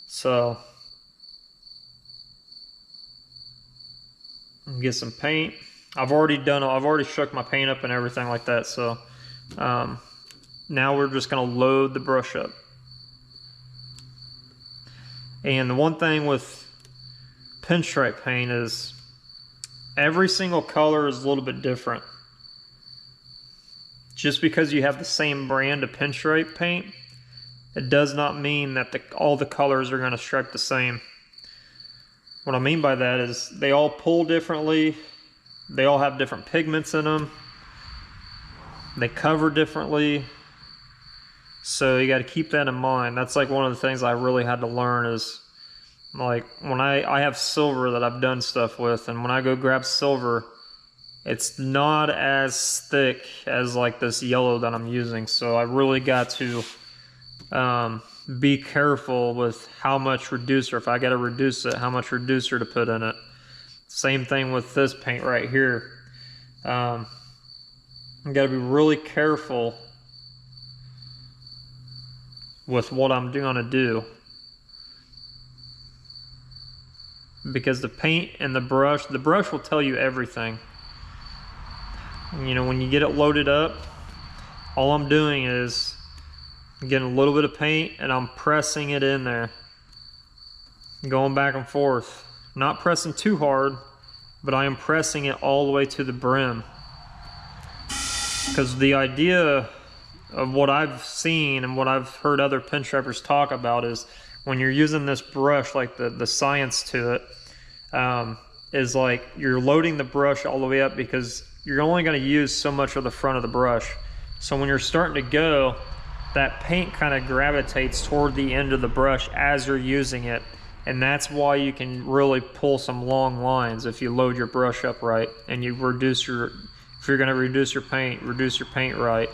So get some paint. I've already shook my paint up and everything like that. So now we're just gonna load the brush up. And the one thing with pinstripe paint is every single color is a little bit different. Just because you have the same brand of pinstripe paint, it does not mean that all the colors are going to stripe the same. What I mean by that is they all pull differently, they all have different pigments in them, they cover differently, so you got to keep that in mind. That's like one of the things I really had to learn is, like, when I have silver that I've done stuff with, and when I go grab silver, it's not as thick as like this yellow that I'm using. So I really got to be careful with how much reducer, if I got to reduce it, how much reducer to put in it. Same thing with this paint right here. You got to be really careful with what I'm going to do, because the paint and the brush will tell you everything. You know, when you get it loaded up, all I'm doing is getting a little bit of paint and I'm pressing it in there, going back and forth. Not pressing too hard, but I am pressing it all the way to the brim. Because the idea of what I've seen and what I've heard other pinstripers talk about is when you're using this brush, like the science to it, is like you're loading the brush all the way up because you're only going to use so much of the front of the brush. So when you're starting to go, that paint kind of gravitates toward the end of the brush as you're using it. And that's why you can really pull some long lines if you load your brush up right and you reduce your, if you're going to reduce your paint right.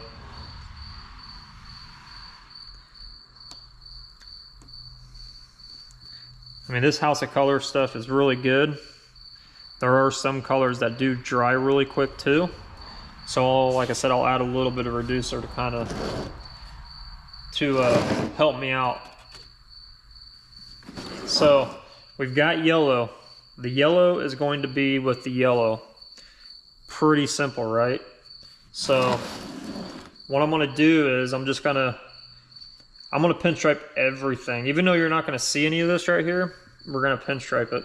I mean, this House of Color stuff is really good. There are some colors that do dry really quick too. So like I said, I'll add a little bit of reducer to kind of help me out. So we've got yellow. The yellow is going to be with the yellow. Pretty simple, right? So what I'm gonna do is I'm gonna pinstripe everything. Even though you're not gonna see any of this right here, we're gonna pinstripe it.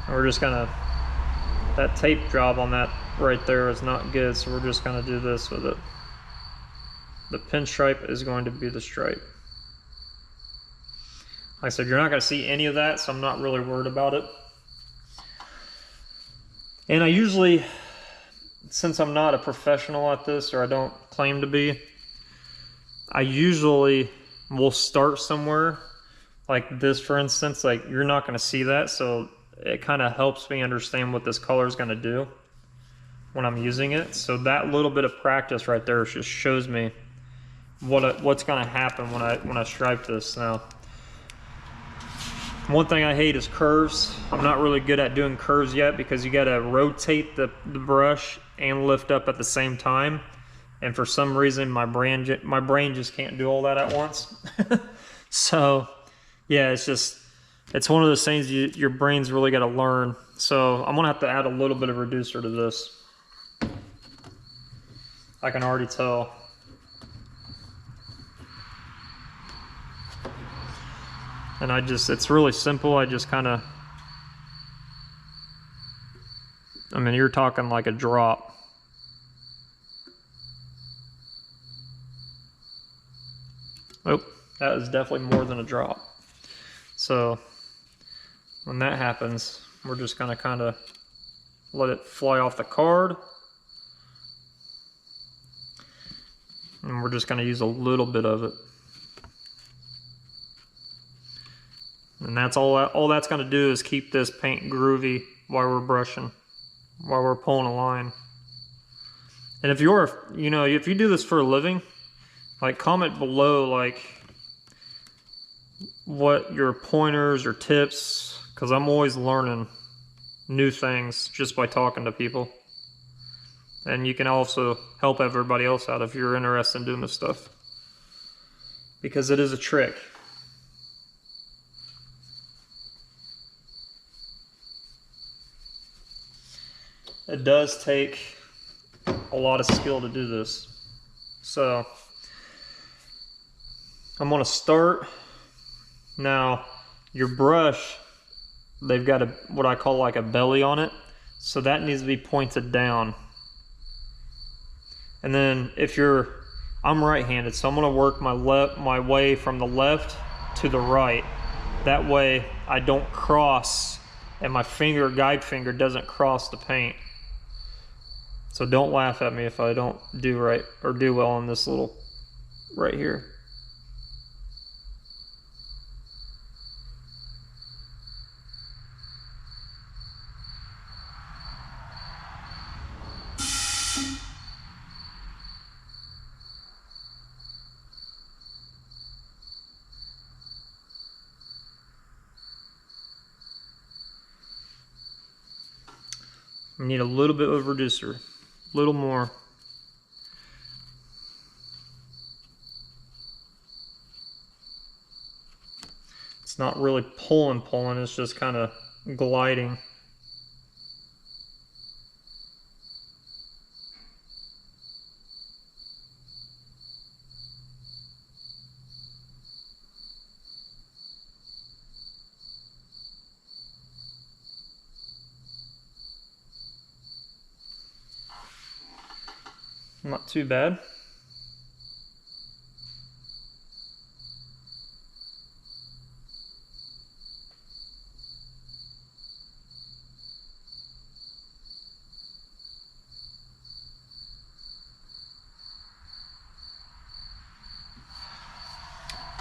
We're just gonna, that tape job on that right there is not good, so we're just gonna do this with it. The pinstripe is going to be the stripe. Like I said, you're not gonna see any of that, so I'm not really worried about it. And I usually, since I'm not a professional at this, or I don't claim to be, I usually will start somewhere like this, for instance. Like, you're not going to see that, so it kind of helps me understand what this color is going to do when I'm using it. So that little bit of practice right there just shows me what's going to happen when I stripe this. Now, one thing I hate is curves. I'm not really good at doing curves yet because you got to rotate the brush and lift up at the same time. And for some reason, my brain just can't do all that at once. So, yeah, it's one of those things your brain's really got to learn. So I'm gonna have to add a little bit of reducer to this. I can already tell. And it's really simple. I just kind of, I mean, you're talking like a drop. Oh, that is definitely more than a drop. So when that happens, we're just gonna kind of let it fly off the card. And we're just gonna use a little bit of it. And that's all that's gonna do is keep this paint groovy while we're brushing, while we're pulling a line. And if if you do this for a living, like, comment below like what your pointers or tips, because I'm always learning new things just by talking to people. And you can also help everybody else out if you're interested in doing this stuff, because it is a trick. It does take a lot of skill to do this. So I'm gonna start. Now, your brush, they've got what I call like a belly on it. So that needs to be pointed down. And then I'm right-handed, so I'm gonna work my way from the left to the right. That way I don't cross, and my guide finger doesn't cross the paint. So don't laugh at me if I don't do right or do well on this little right here. We need a little bit of reducer, a little more. It's not really pulling, it's just kind of gliding. Not too bad.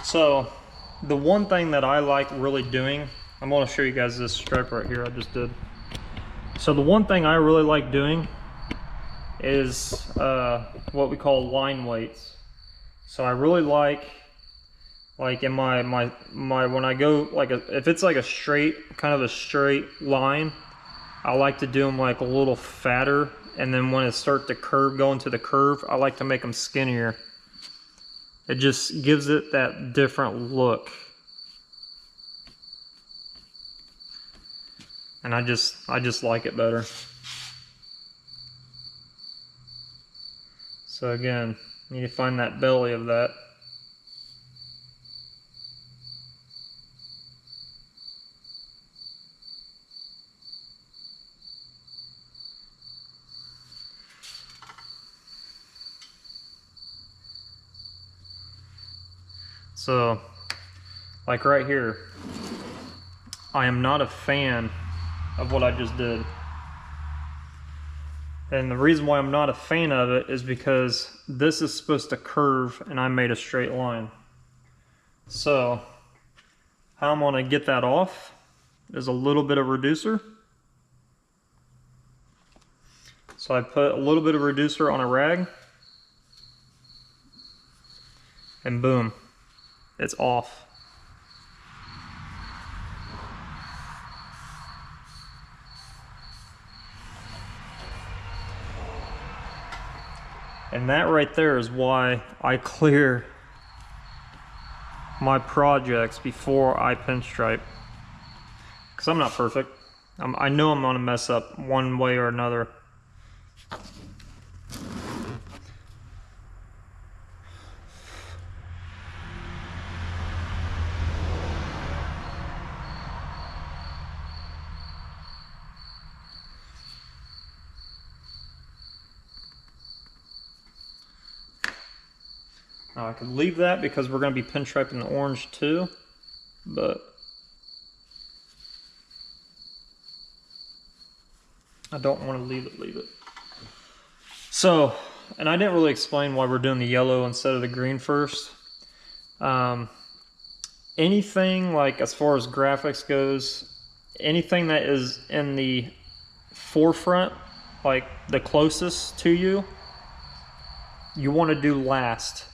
So the one thing that I like really doing, I'm going to show you guys this stripe right here I just did. So the one thing I really like doing is what we call line weights. So I really like in my when I go like if it's like a straight, kind of a straight line, I like to do them like a little fatter, and then when it starts to curve, go into the curve, I like to make them skinnier. It just gives it that different look. And I just like it better. So again, you need to find that belly of that. So, like right here, I am not a fan of what I just did. And the reason why I'm not a fan of it is because this is supposed to curve and I made a straight line. So how I'm gonna get that off is a little bit of reducer. So I put a little bit of reducer on a rag and boom, it's off. And that right there is why I clear my projects before I pinstripe. Because I'm not perfect. I know I'm gonna mess up one way or another. Now I could leave that because we're going to be pinstriping the orange too, but I don't want to leave it. So, and I didn't really explain why we're doing the yellow instead of the green first. Anything like as far as graphics goes, anything that is in the forefront, like the closest to you, you want to do last.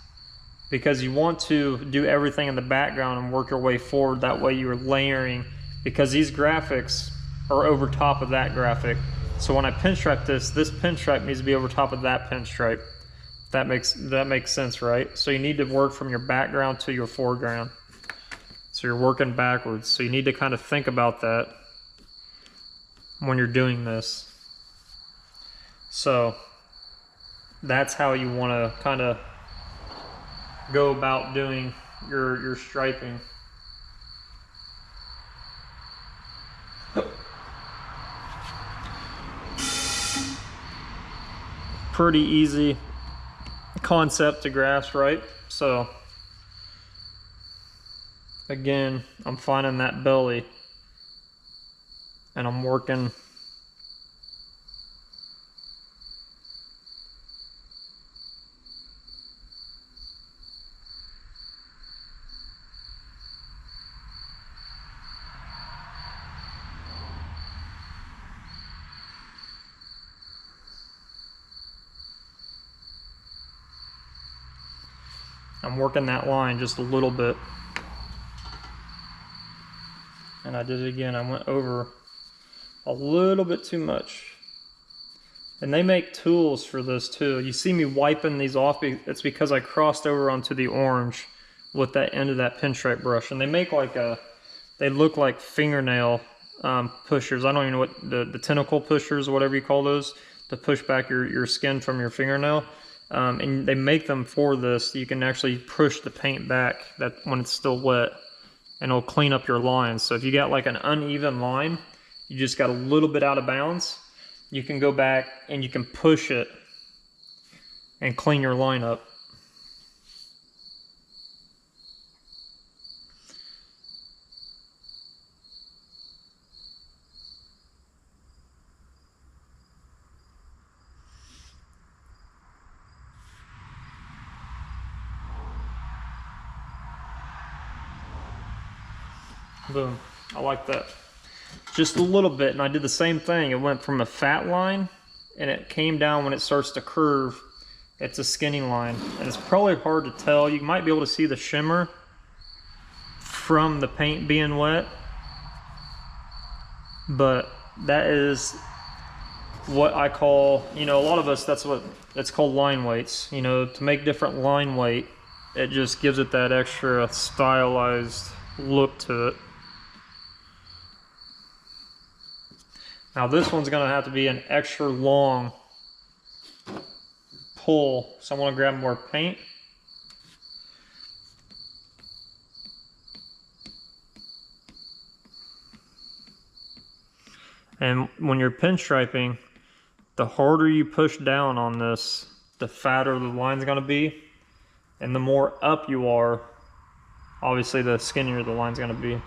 Because you want to do everything in the background and work your way forward. That way you're layering, because these graphics are over top of that graphic. So when I pinstripe this pinstripe needs to be over top of that pinstripe. That makes sense, right? So you need to work from your background to your foreground. So you're working backwards. So you need to kind of think about that when you're doing this. So that's how you want to kind of go about doing your striping. Pretty easy concept to grasp, right? So again, I'm finding that belly and I'm working that line just a little bit. And I did it again. I went over a little bit too much. And they make tools for this too. You see me wiping these off, it's because I crossed over onto the orange with that end of that pinstripe brush. And they make like they look like fingernail pushers. I don't even know what, the tentacle pushers or whatever you call those, to push back your skin from your fingernail. And they make them for this. You can actually push the paint back when it's still wet, and it'll clean up your lines. So if you got like an uneven line, you just got a little bit out of bounds, you can go back and you can push it and clean your line up. Boom. I like that. Just a little bit, and I did the same thing. It went from a fat line, and it came down when it starts to curve. It's a skinny line, and it's probably hard to tell. You might be able to see the shimmer from the paint being wet, but that is what I call, you know, a lot of us, that's what it's called, line weights. You know, to make different line weight, it just gives it that extra stylized look to it. Now this one's gonna have to be an extra long pull, so I want to grab more paint. And when you're pinstriping, the harder you push down on this, the fatter the line's gonna be, and the more up you are, obviously the skinnier the line's gonna be.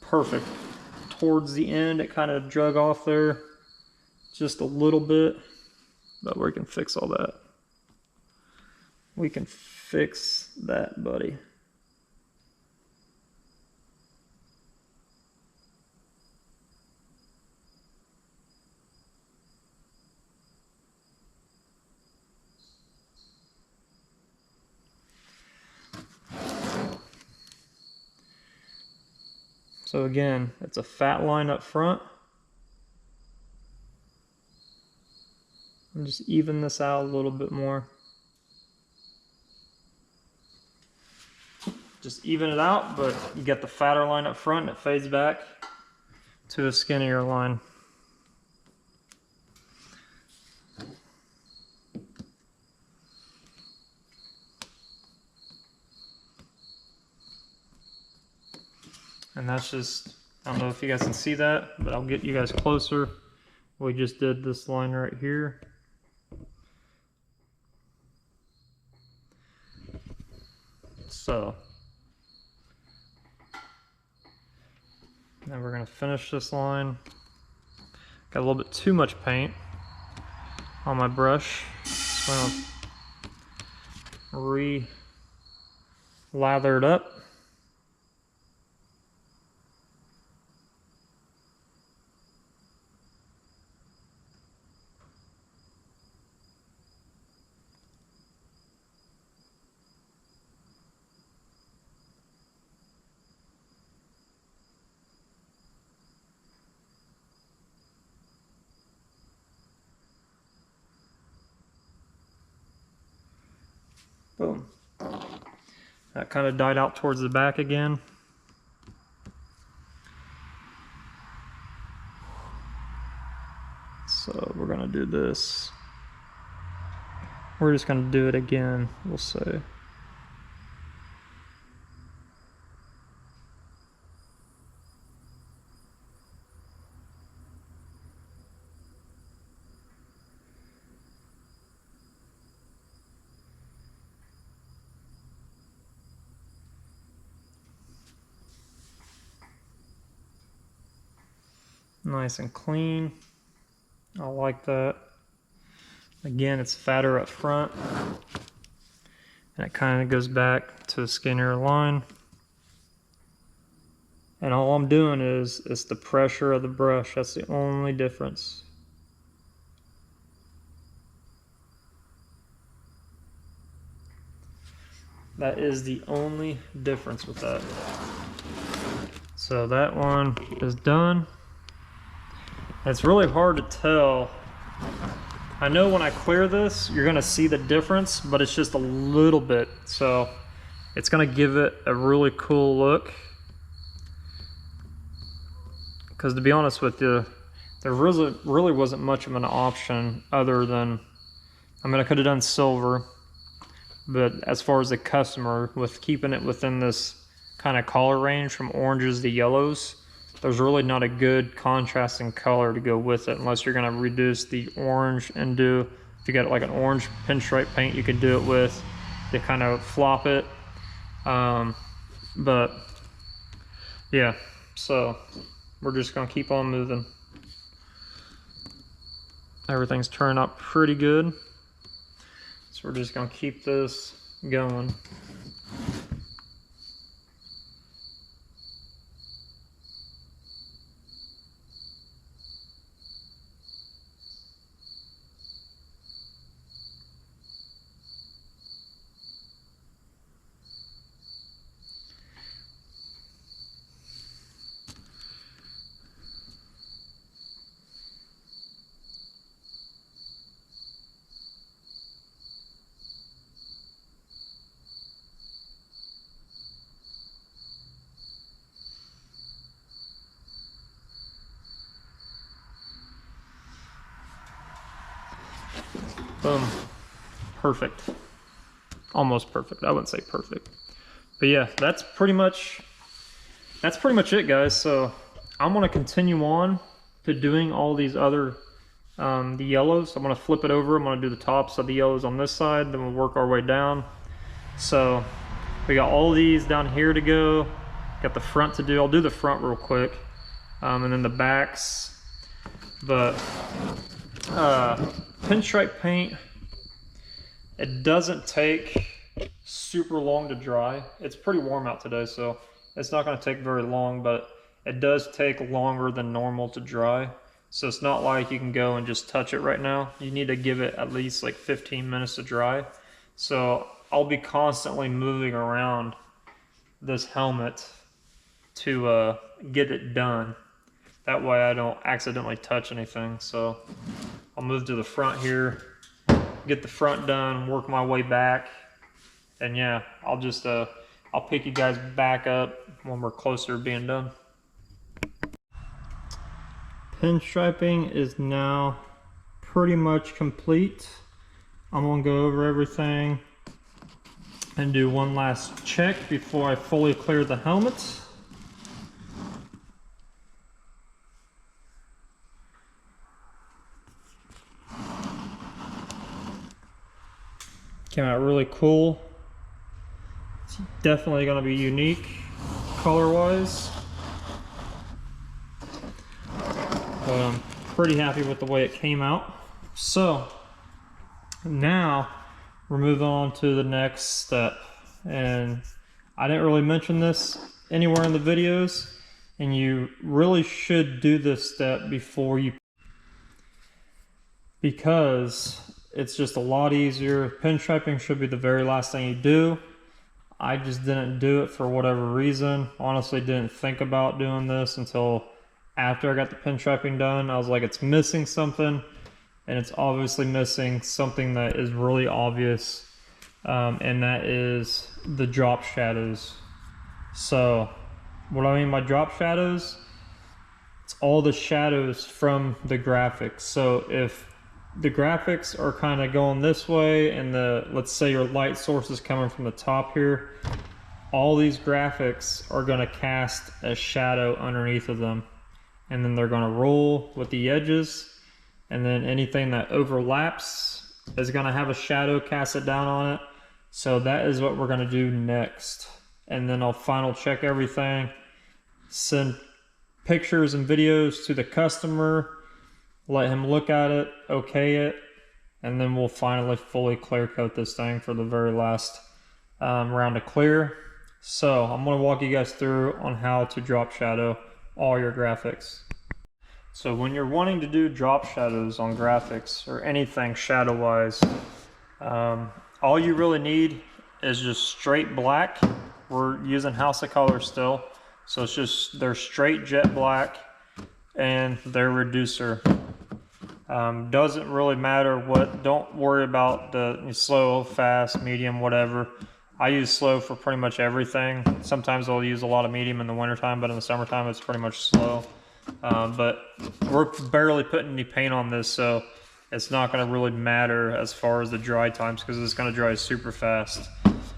perfect. Towards the end, it kind of drug off there just a little bit, but we can fix all that. We can fix that, buddy. So again, it's a fat line up front. And just even this out a little bit more. Just even it out, but you get the fatter line up front and it fades back to a skinnier line. And that's just, I don't know if you guys can see that, but I'll get you guys closer. We just did this line right here. So, now we're gonna finish this line. Got a little bit too much paint on my brush, so I'm gonna re-lather it up. Boom. That kind of died out towards the back again. So we're gonna do this. We're just gonna do it again, we'll say. Nice and clean. I like that. Again, it's fatter up front, and it kind of goes back to a skinnier line. And all I'm doing is it's the pressure of the brush. That's the only difference. That is the only difference with that. So that one is done. It's really hard to tell. I know when I clear this, you're gonna see the difference, but it's just a little bit. So it's gonna give it a really cool look. Because to be honest with you, there really wasn't much of an option other than, I mean, I could have done silver, but as far as the customer, with keeping it within this kind of color range from oranges to yellows, there's really not a good contrasting color to go with it unless you're going to reduce the orange and do, if you got like an orange pinstripe paint, you could do it with to kind of flop it. But yeah, so we're just going to keep on moving. Everything's turned out pretty good. So we're just going to keep this going. Boom. Perfect. Almost perfect. I wouldn't say perfect. But yeah, that's pretty much it, guys. So I'm going to continue on to doing all these other the yellows. I'm going to flip it over. I'm going to do the tops of the yellows on this side, then we'll work our way down. So we got all these down here to go. Got the front to do. I'll do the front real quick, and then the backs. But pinstripe paint, it doesn't take super long to dry. It's pretty warm out today, so it's not going to take very long, but it does take longer than normal to dry. So it's not like you can go and just touch it right now. You need to give it at least like 15 minutes to dry. So I'll be constantly moving around this helmet to get it done. That way I don't accidentally touch anything. So I'll move to the front here, get the front done, work my way back. And yeah, I'll just, I'll pick you guys back up when we're closer to being done. Pinstriping is now pretty much complete. I'm gonna go over everything and do one last check before I fully clear the helmet. Came out really cool. It's definitely gonna be unique color-wise. But I'm pretty happy with the way it came out. So now we're moving on to the next step. And I didn't really mention this anywhere in the videos, and you really should do this step before you, because it's just a lot easier. Pinstriping should be the very last thing you do. I just didn't do it for whatever reason. Honestly, didn't think about doing this until after I got the pinstriping done. I was like, it's missing something, and it's obviously missing something that is really obvious, and that is the drop shadows. So what I mean by drop shadows, it's all the shadows from the graphics. So if the graphics are kind of going this way, and let's say your light source is coming from the top here, all these graphics are going to cast a shadow underneath of them. And then they're going to roll with the edges, and then anything that overlaps is going to have a shadow casted down on it. So that is what we're going to do next. And then I'll final check everything, send pictures and videos to the customer, let him look at it, okay it, and then we'll finally fully clear coat this thing for the very last round of clear. So I'm going to walk you guys through on how to drop shadow all your graphics. So when you're wanting to do drop shadows on graphics or anything shadow wise, all you really need is just straight black. We're using House of Color still, so it's just their straight jet black and their reducer. Doesn't really matter what, don't worry about the slow, fast, medium, whatever. I use slow for pretty much everything. Sometimes I'll use a lot of medium in the wintertime, but in the summertime it's pretty much slow. But we're barely putting any paint on this, so it's not going to really matter as far as the dry times, because it's going to dry super fast.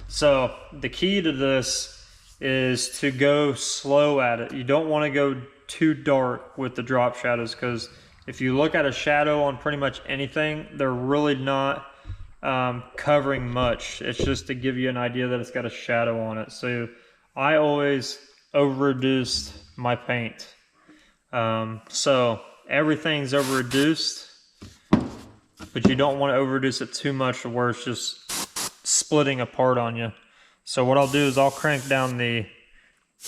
So the key to this is to go slow at it. You don't want to go too dark with the drop shadows, because if you look at a shadow on pretty much anything, they're really not covering much. It's just to give you an idea that it's got a shadow on it. So I always over reduced my paint. So everything's over reduced, but you don't want to over reduce it too much to where it's just splitting apart on you. So what I'll do is I'll crank down the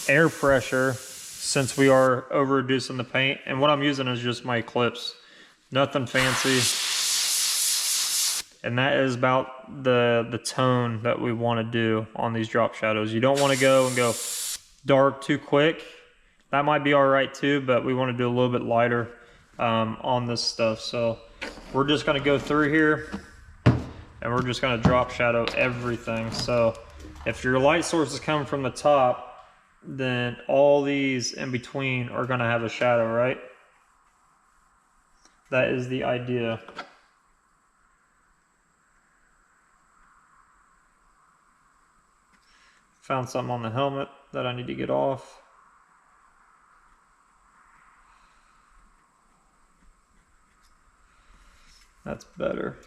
air pressure, since we are over reducing the paint, and what I'm using is just my Eclipse, nothing fancy. And that is about the tone that we want to do on these drop shadows. You don't want to go and go dark too quick. That might be all right too, but we want to do a little bit lighter on this stuff. So we're just going to go through here, and we're just going to drop shadow everything. So if your light source is coming from the top, then all these in between are going to have a shadow, right? That is the idea. Found something on the helmet that I need to get off. That's better.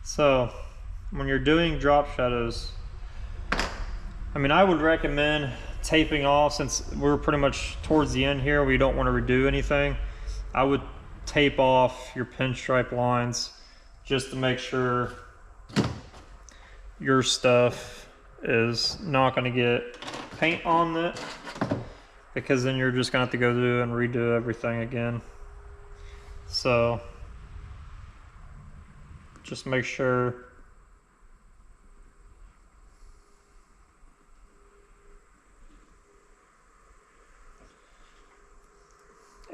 So when you're doing drop shadows, I mean, I would recommend taping off, since we're pretty much towards the end here, we don't want to redo anything. I would tape off your pinstripe lines just to make sure your stuff is not going to get paint on it, because then you're just going to have to go through and redo everything again. So just make sure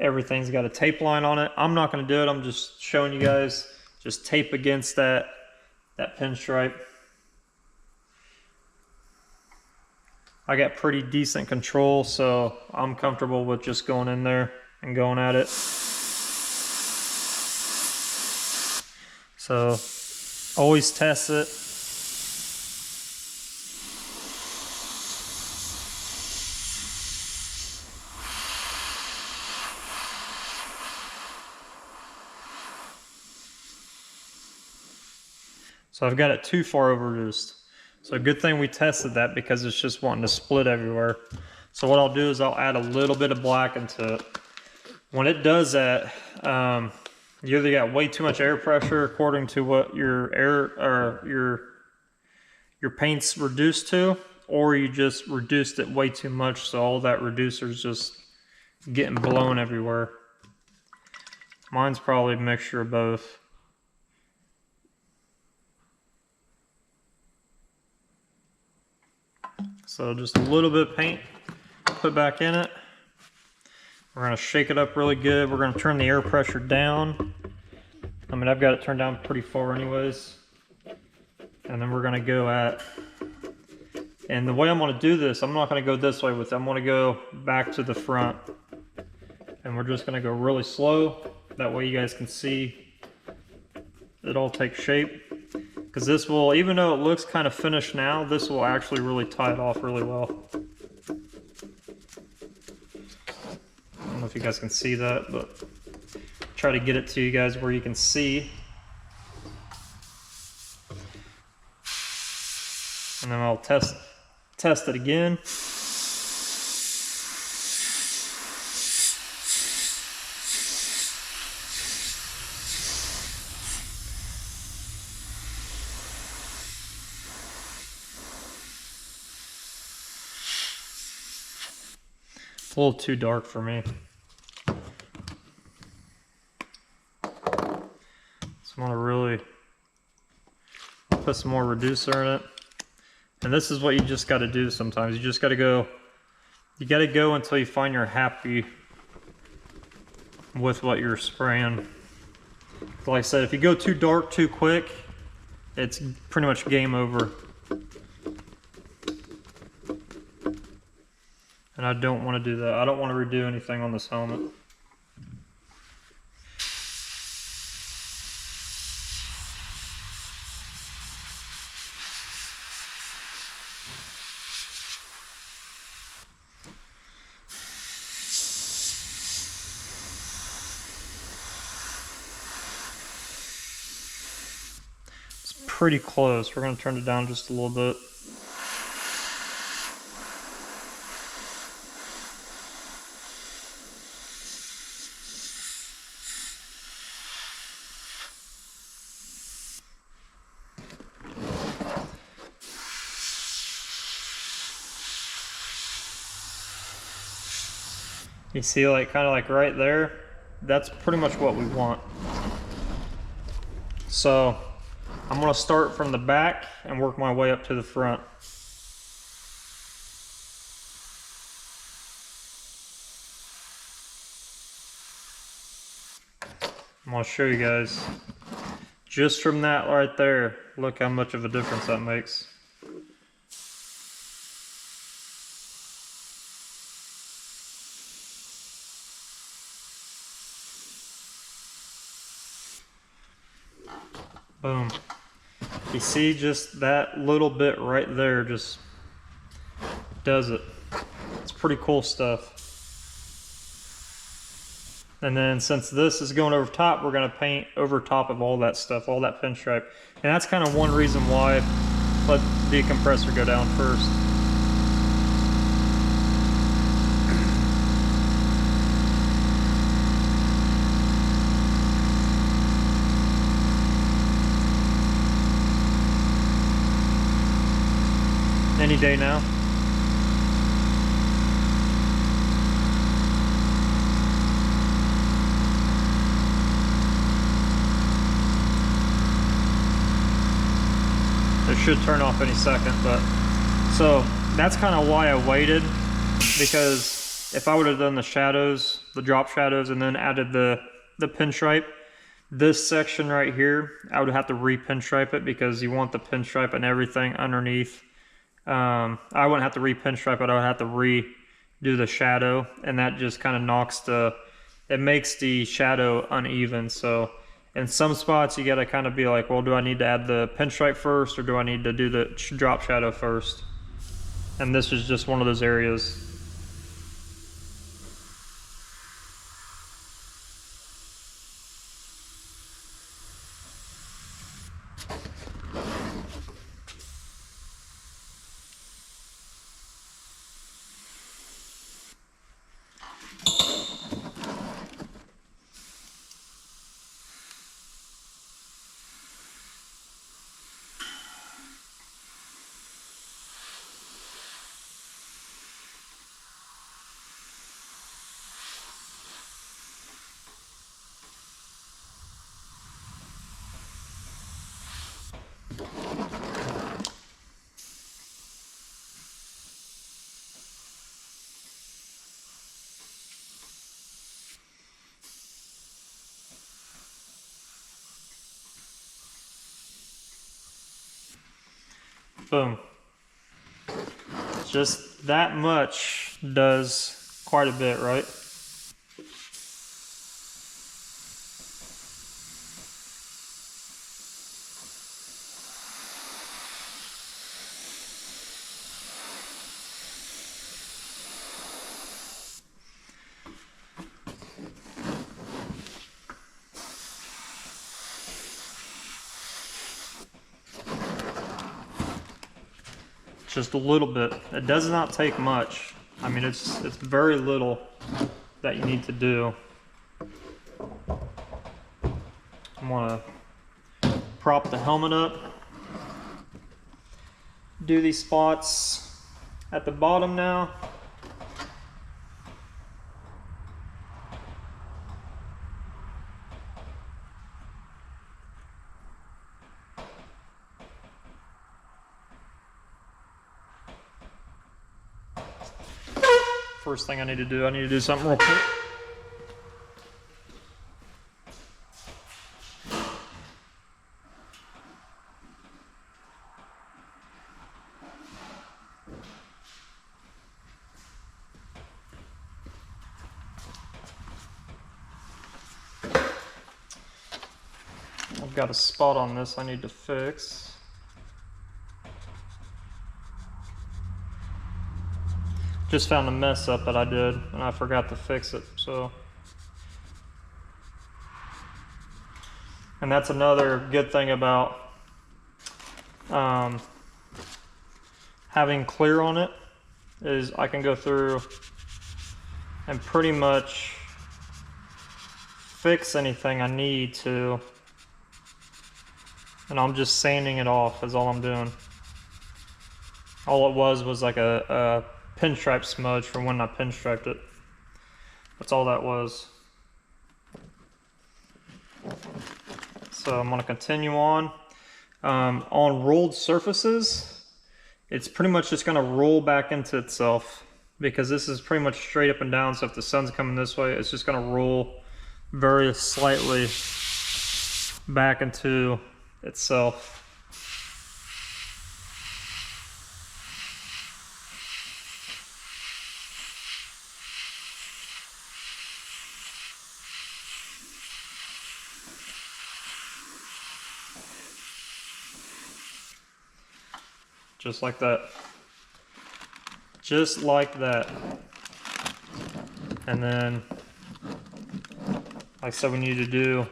everything's got a tape line on it. I'm not going to do it. I'm just showing you guys. Just tape against that pinstripe. I got pretty decent control, so I'm comfortable with just going in there and going at it. So always test it. So I've got it too far over reduced. So good thing we tested that, because it's just wanting to split everywhere. So what I'll do is I'll add a little bit of black into it. When it does that, you either got way too much air pressure according to what your your paint's reduced to, or you just reduced it way too much, so all that reducer's just getting blown everywhere. Mine's probably a mixture of both. So just a little bit of paint, put back in it. We're gonna shake it up really good. We're gonna turn the air pressure down. I mean, I've got it turned down pretty far anyways. And then we're gonna go at, and the way I'm gonna do this, I'm not gonna go this way with it. I'm gonna go back to the front. And we're just gonna go really slow. That way you guys can see it all take shape. Because this will, even though it looks kind of finished now, this will actually really tie it off really well. I don't know if you guys can see that, but try to get it to you guys where you can see. And then I'll test it again. It's a little too dark for me. So I'm gonna really put some more reducer in it. And this is what you just gotta do sometimes. You just gotta go, until you find you're happy with what you're spraying. Like I said, if you go too dark too quick, it's pretty much game over. And I don't want to do that. I don't want to redo anything on this helmet. It's pretty close. We're going to turn it down just a little bit. You see, like, kind of like right there, that's pretty much what we want. So I'm going to start from the back and work my way up to the front. I'm going to show you guys. Just from that right there, look how much of a difference that makes. Boom. You see, just that little bit right there just does it. It's pretty cool stuff. And then since this is going over top, we're going to paint over top of all that stuff, all that pinstripe. And that's kind of one reason why I let the compressor go down first. Any day now. It should turn off any second, but so that's kind of why I waited, because if I would have done the shadows, the drop shadows, and then added the pinstripe, this section right here, I would have to re-pinstripe it because you want the pinstripe and everything underneath. I wouldn't have to re-pinstripe it, I would have to redo the shadow, and that just kind of knocks it makes the shadow uneven. So in some spots you gotta kind of be like, well, do I need to add the pinstripe first, or do I need to do the drop shadow first? And this is just one of those areas. Boom. Just that much does quite a bit, right? Just a little bit. It does not take much. I mean, it's very little that you need to do. I want to prop the helmet up. Do these spots at the bottom now. First thing I need to do something real quick. I've got a spot on this I need to fix. Just found a mess up that I did, and I forgot to fix it, so. And that's another good thing about having clear on it, is I can go through and pretty much fix anything I need to, and I'm just sanding it off is all I'm doing. All it was like a pinstripe smudge from when I pinstriped it. That's all that was. So I'm going to continue on. On rolled surfaces, it's pretty much just going to roll back into itself, because this is pretty much straight up and down. So if the sun's coming this way, it's just going to roll very slightly back into itself. Just like that. Just like that. And then Like I said, we need to do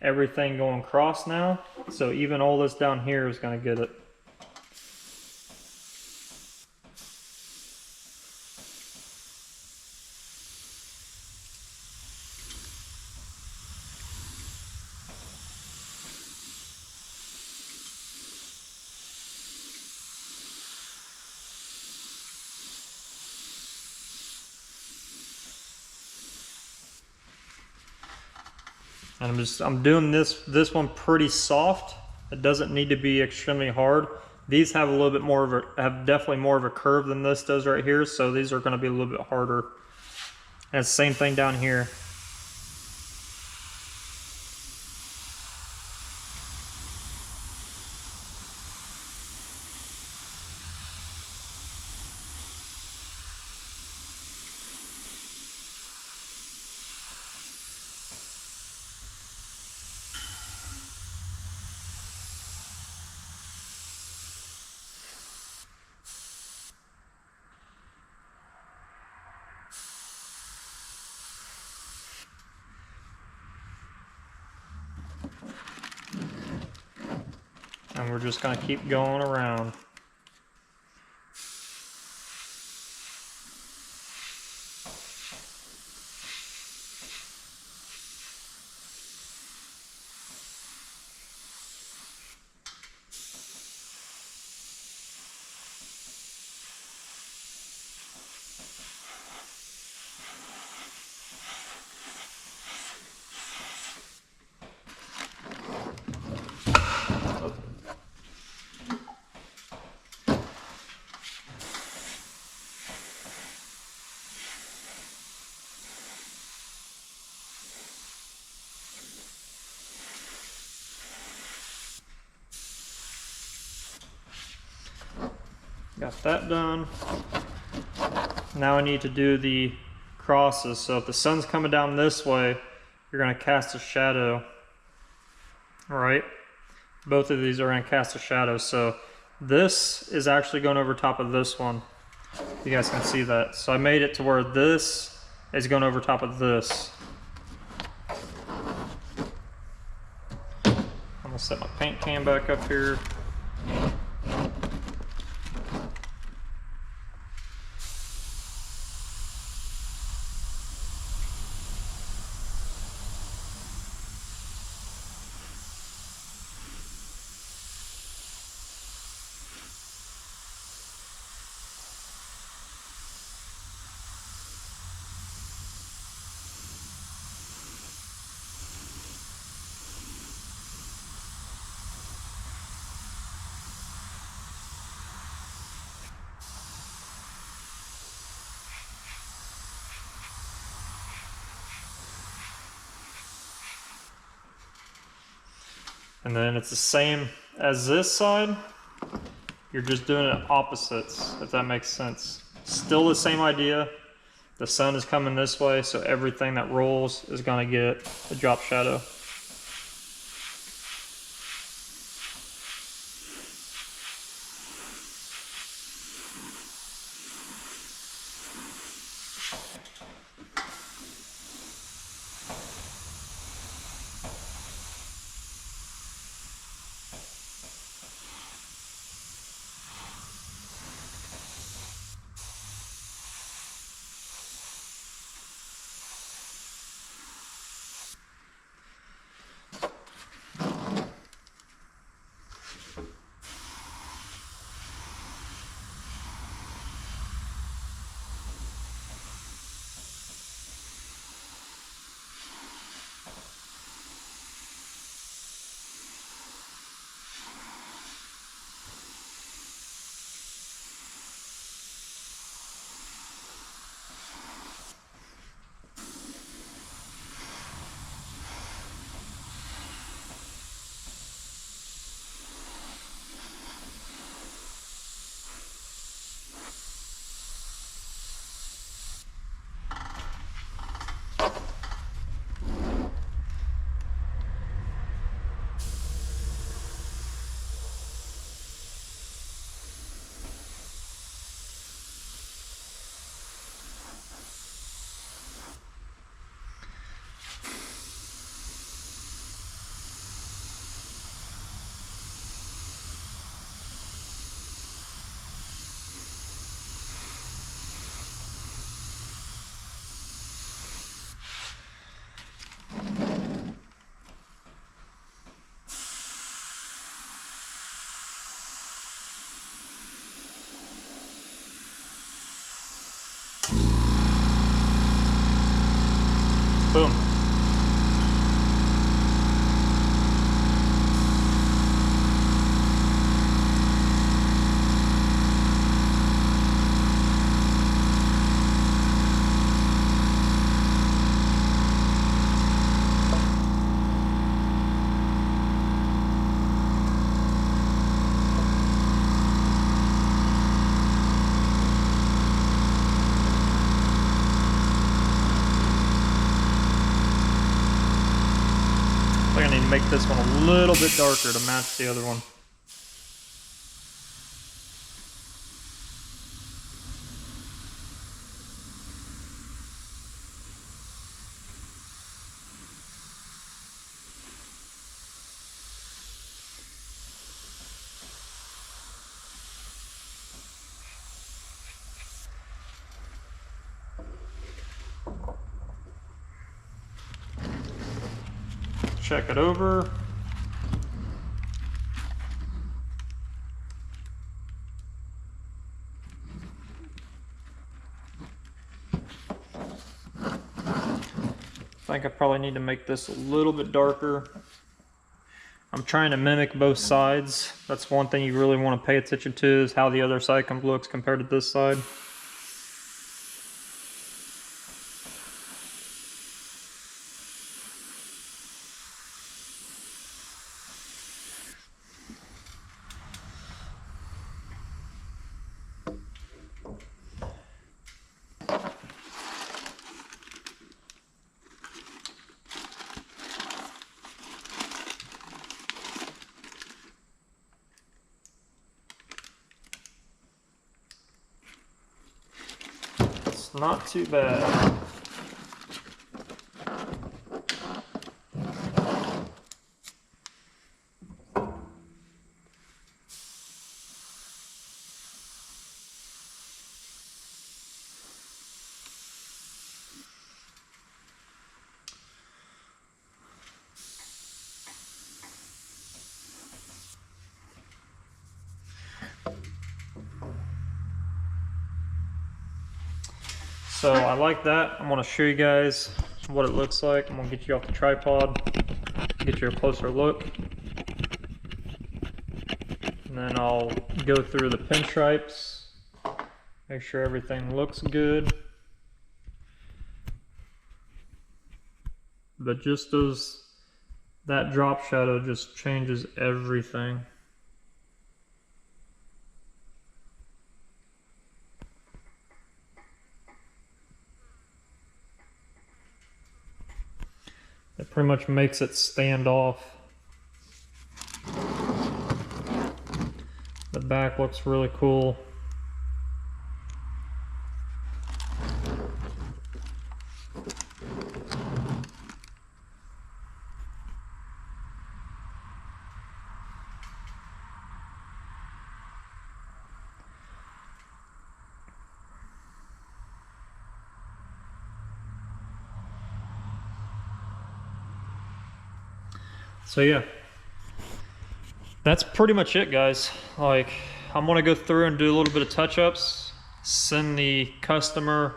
everything going across now. So even all this down here is going to get it. And I'm doing this one pretty soft. It doesn't need to be extremely hard. These have a little bit more of have definitely more of a curve than this does right here, so these are going to be a little bit harder. And it's the same thing down here. And we're just going to keep going around. Got that done. Now I need to do the crosses. So if the sun's coming down this way, you're going to cast a shadow. All right. Both of these are going to cast a shadow. So this is actually going over top of this one. You guys can see that. So I made it to where this is going over top of this. I'm going to set my paint can back up here. And then it's the same as this side. You're just doing it opposites, if that makes sense. Still the same idea. The sun is coming this way, so everything that rolls is gonna get a drop shadow. I need to make this one a little bit darker to match the other one. Check it over. I think I probably need to make this a little bit darker. I'm trying to mimic both sides. That's one thing you really want to pay attention to, is how the other side looks compared to this side. Not too bad. So I like that. I'm gonna show you guys what it looks like. I'm gonna get you off the tripod, get you a closer look. And then I'll go through the pinstripes, make sure everything looks good. But just that drop shadow just changes everything. It pretty much makes it stand off. The back looks really cool. So yeah, that's pretty much it, guys. Like, I'm gonna go through and do a little bit of touch-ups, send the customer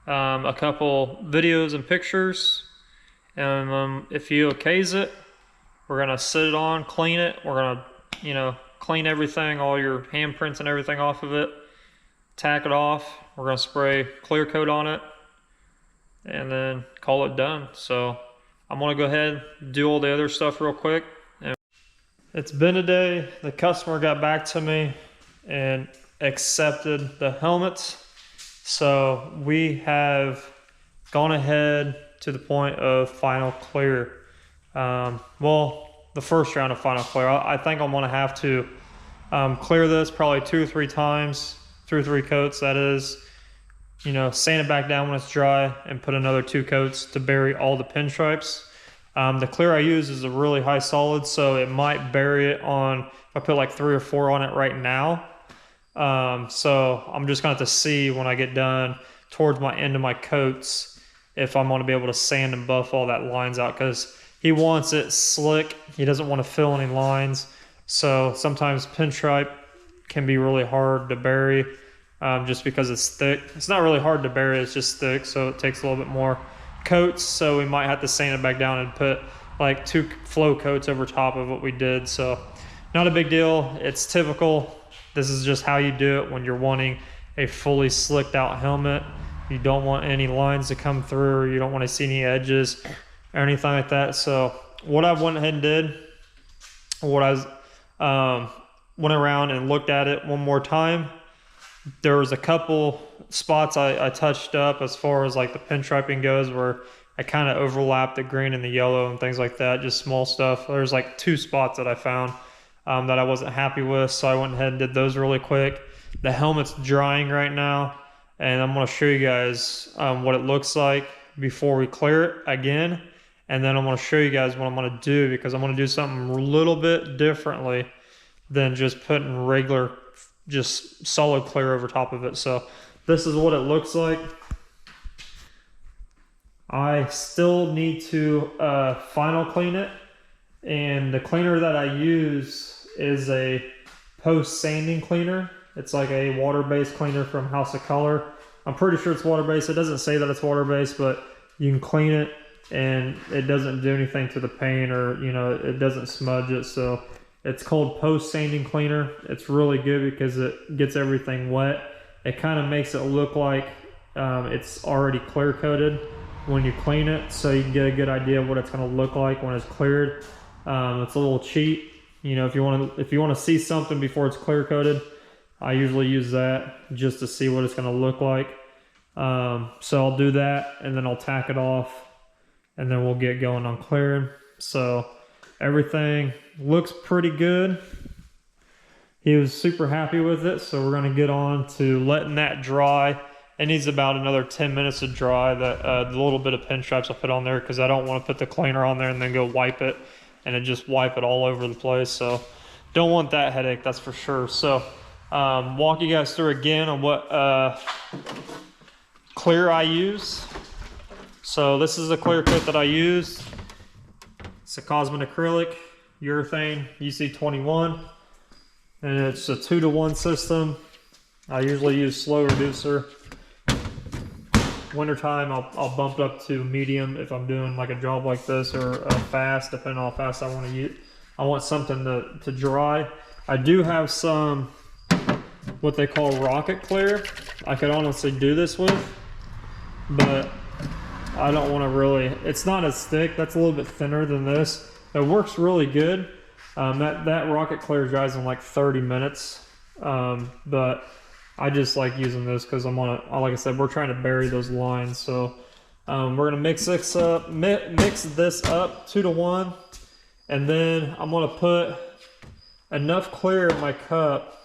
a couple videos and pictures, and if he okays it, we're gonna sit it on, clean it. We're gonna, you know, clean everything, all your handprints and everything off of it, tack it off. We're gonna spray clear coat on it, and then call it done. So I'm gonna go ahead and do all the other stuff real quick. And it's been a day. The customer got back to me and accepted the helmets. So we have gone ahead to the point of final clear. Well, the first round of final clear. I think I'm gonna have to clear this probably 2 or 3 times, 2 or 3 coats, that is. You know, sand it back down when it's dry and put another 2 coats to bury all the pinstripes. The clear I use is a really high solid, so it might bury it on, if I put like 3 or 4 on it right now. So I'm just gonna have to see when I get done towards my end of my coats if I'm gonna be able to sand and buff all that lines out, because he wants it slick. He doesn't want to fill any lines. So sometimes pinstripe can be really hard to bury. Just because it's thick. It's not really hard to bury, it's just thick, so it takes a little bit more coats. So we might have to sand it back down and put like 2 flow coats over top of what we did. So not a big deal. It's typical. This is just how you do it when you're wanting a fully slicked out helmet. You don't want any lines to come through, or you don't want to see any edges or anything like that. So what I went ahead and did, what I was, went around and looked at it one more time. There was a couple spots I touched up as far as like the pinstriping goes, where I kind of overlapped the green and the yellow and things like that, just small stuff. There's like 2 spots that I found that I wasn't happy with, so I went ahead and did those really quick. The helmet's drying right now, and I'm going to show you guys what it looks like before we clear it again, and then I'm going to show you guys what I'm going to do, because I'm going to do something a little bit differently than just putting regular, just solid clear over top of it. So this is what it looks like. I still need to final clean it, and the cleaner that I use is a post-sanding cleaner. It's like a water-based cleaner from House of Color. I'm pretty sure it's water-based. It doesn't say that it's water-based, but you can clean it and it doesn't do anything to the paint, or it doesn't smudge it. So it's called post-sanding cleaner. It's really good because it gets everything wet. It kind of makes it look like it's already clear coated when you clean it, so you can get a good idea of what it's going to look like when it's cleared. It's a little cheat. If you want to see something before it's clear coated, I usually use that just to see what it's going to look like. So I'll do that, and then I'll tack it off, and then we'll get going on clearing. So everything looks pretty good. He was super happy with it, so we're going to get on to letting that dry. It needs about another 10 minutes to dry. The little bit of pinstripes I put on there, because I don't want to put the cleaner on there and then go wipe it and it just wipe it all over the place. So don't want that headache, that's for sure. So walk you guys through again on what clear I use. So this is the clear coat that I use. It's a Cosmin acrylic urethane UC21, and it's a 2-to-1 system. I usually use slow reducer. Wintertime, I'll bump it up to medium if I'm doing like a job like this, or fast, depending on how fast I want to use. I want something to dry. I do have some what they call rocket clear. I could honestly do this with, but I don't want to really. It's not as thick. That's a little bit thinner than this. It works really good. That rocket clear dries in like 30 minutes, but I just like using this because like I said, we're trying to bury those lines. So we're gonna mix this up, 2-to-1, and then I'm gonna put enough clear in my cup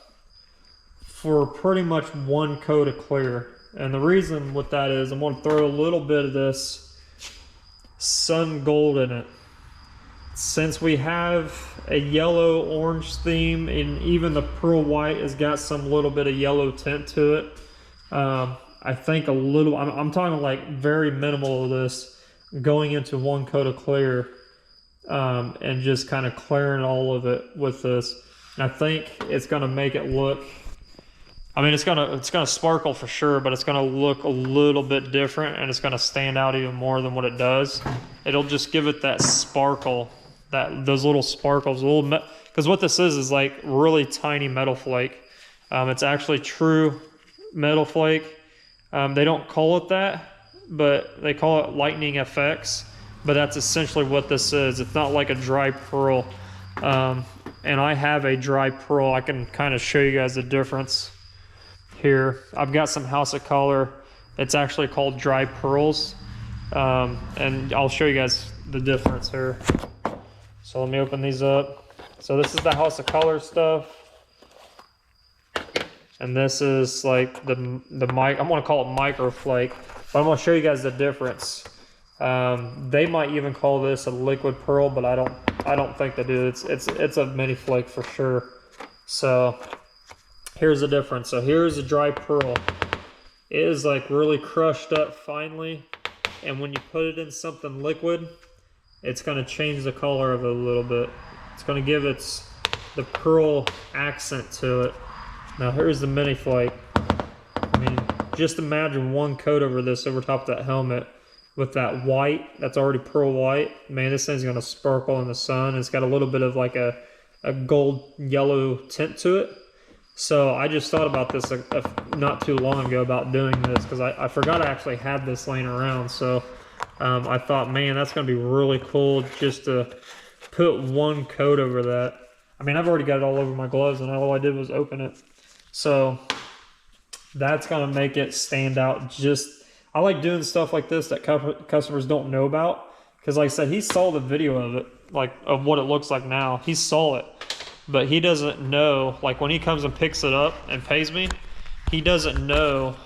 for pretty much 1 coat of clear. And the reason with that is I'm gonna throw a little bit of this sun gold in it. Since we have a yellow orange theme, and even the pearl white has got some little bit of yellow tint to it, I think a little, I'm talking like very minimal of this going into 1 coat of clear, and just kind of clearing all of it with this. And I think it's going to make it look, I mean, it's gonna sparkle for sure, but it's gonna look a little bit different, and it's gonna stand out even more than what it does. It'll just give it that sparkle, those little sparkles, because what this is like really tiny metal flake. It's actually true metal flake. They don't call it that, but they call it lightning effects. But that's essentially what this is. It's not like a dry pearl. And I have a dry pearl. I can kind of show you guys the difference. Here, I've got some House of Color. It's actually called dry pearls, and I'll show you guys the difference here. So let me open these up. So this is the House of Color stuff, and this is like the mic. I'm gonna call it micro flake, but I'm gonna show you guys the difference. They might even call this a liquid pearl, but I don't think they do. It's a mini flake for sure. So here's the difference. So here's a dry pearl. It is like really crushed up finely, and when you put it in something liquid, it's going to change the color of it a little bit. It's going to give the pearl accent to it. Now here's the mini flake. I mean, just imagine 1 coat over this over top of that helmet with that white that's already pearl white. Man, this thing's going to sparkle in the sun. It's got a little bit of like a gold yellow tint to it. So I just thought about this not too long ago about doing this, because I forgot I actually had this laying around. So I thought, man, that's going to be really cool just to put 1 coat over that. I mean, I've already got it all over my gloves, and all I did was open it. So that's going to make it stand out just, I like doing stuff like this that customers don't know about. Because like I said, he saw the video of it, like of what it looks like now. He saw it, but he doesn't know, like when he comes and picks it up and pays me, he doesn't know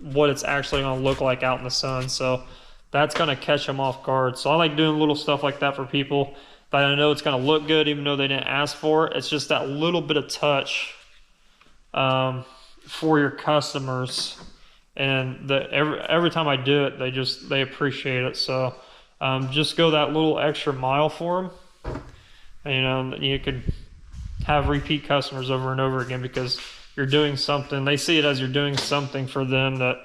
what it's actually gonna look like out in the sun. So that's gonna catch him off guard. So I like doing little stuff like that for people that I know it's gonna look good even though they didn't ask for it. It's just that little bit of touch for your customers. And every time I do it, they appreciate it. So just go that little extra mile for them. And, you know, you could have repeat customers over and over again because you're doing something. They see it as you're doing something for them, that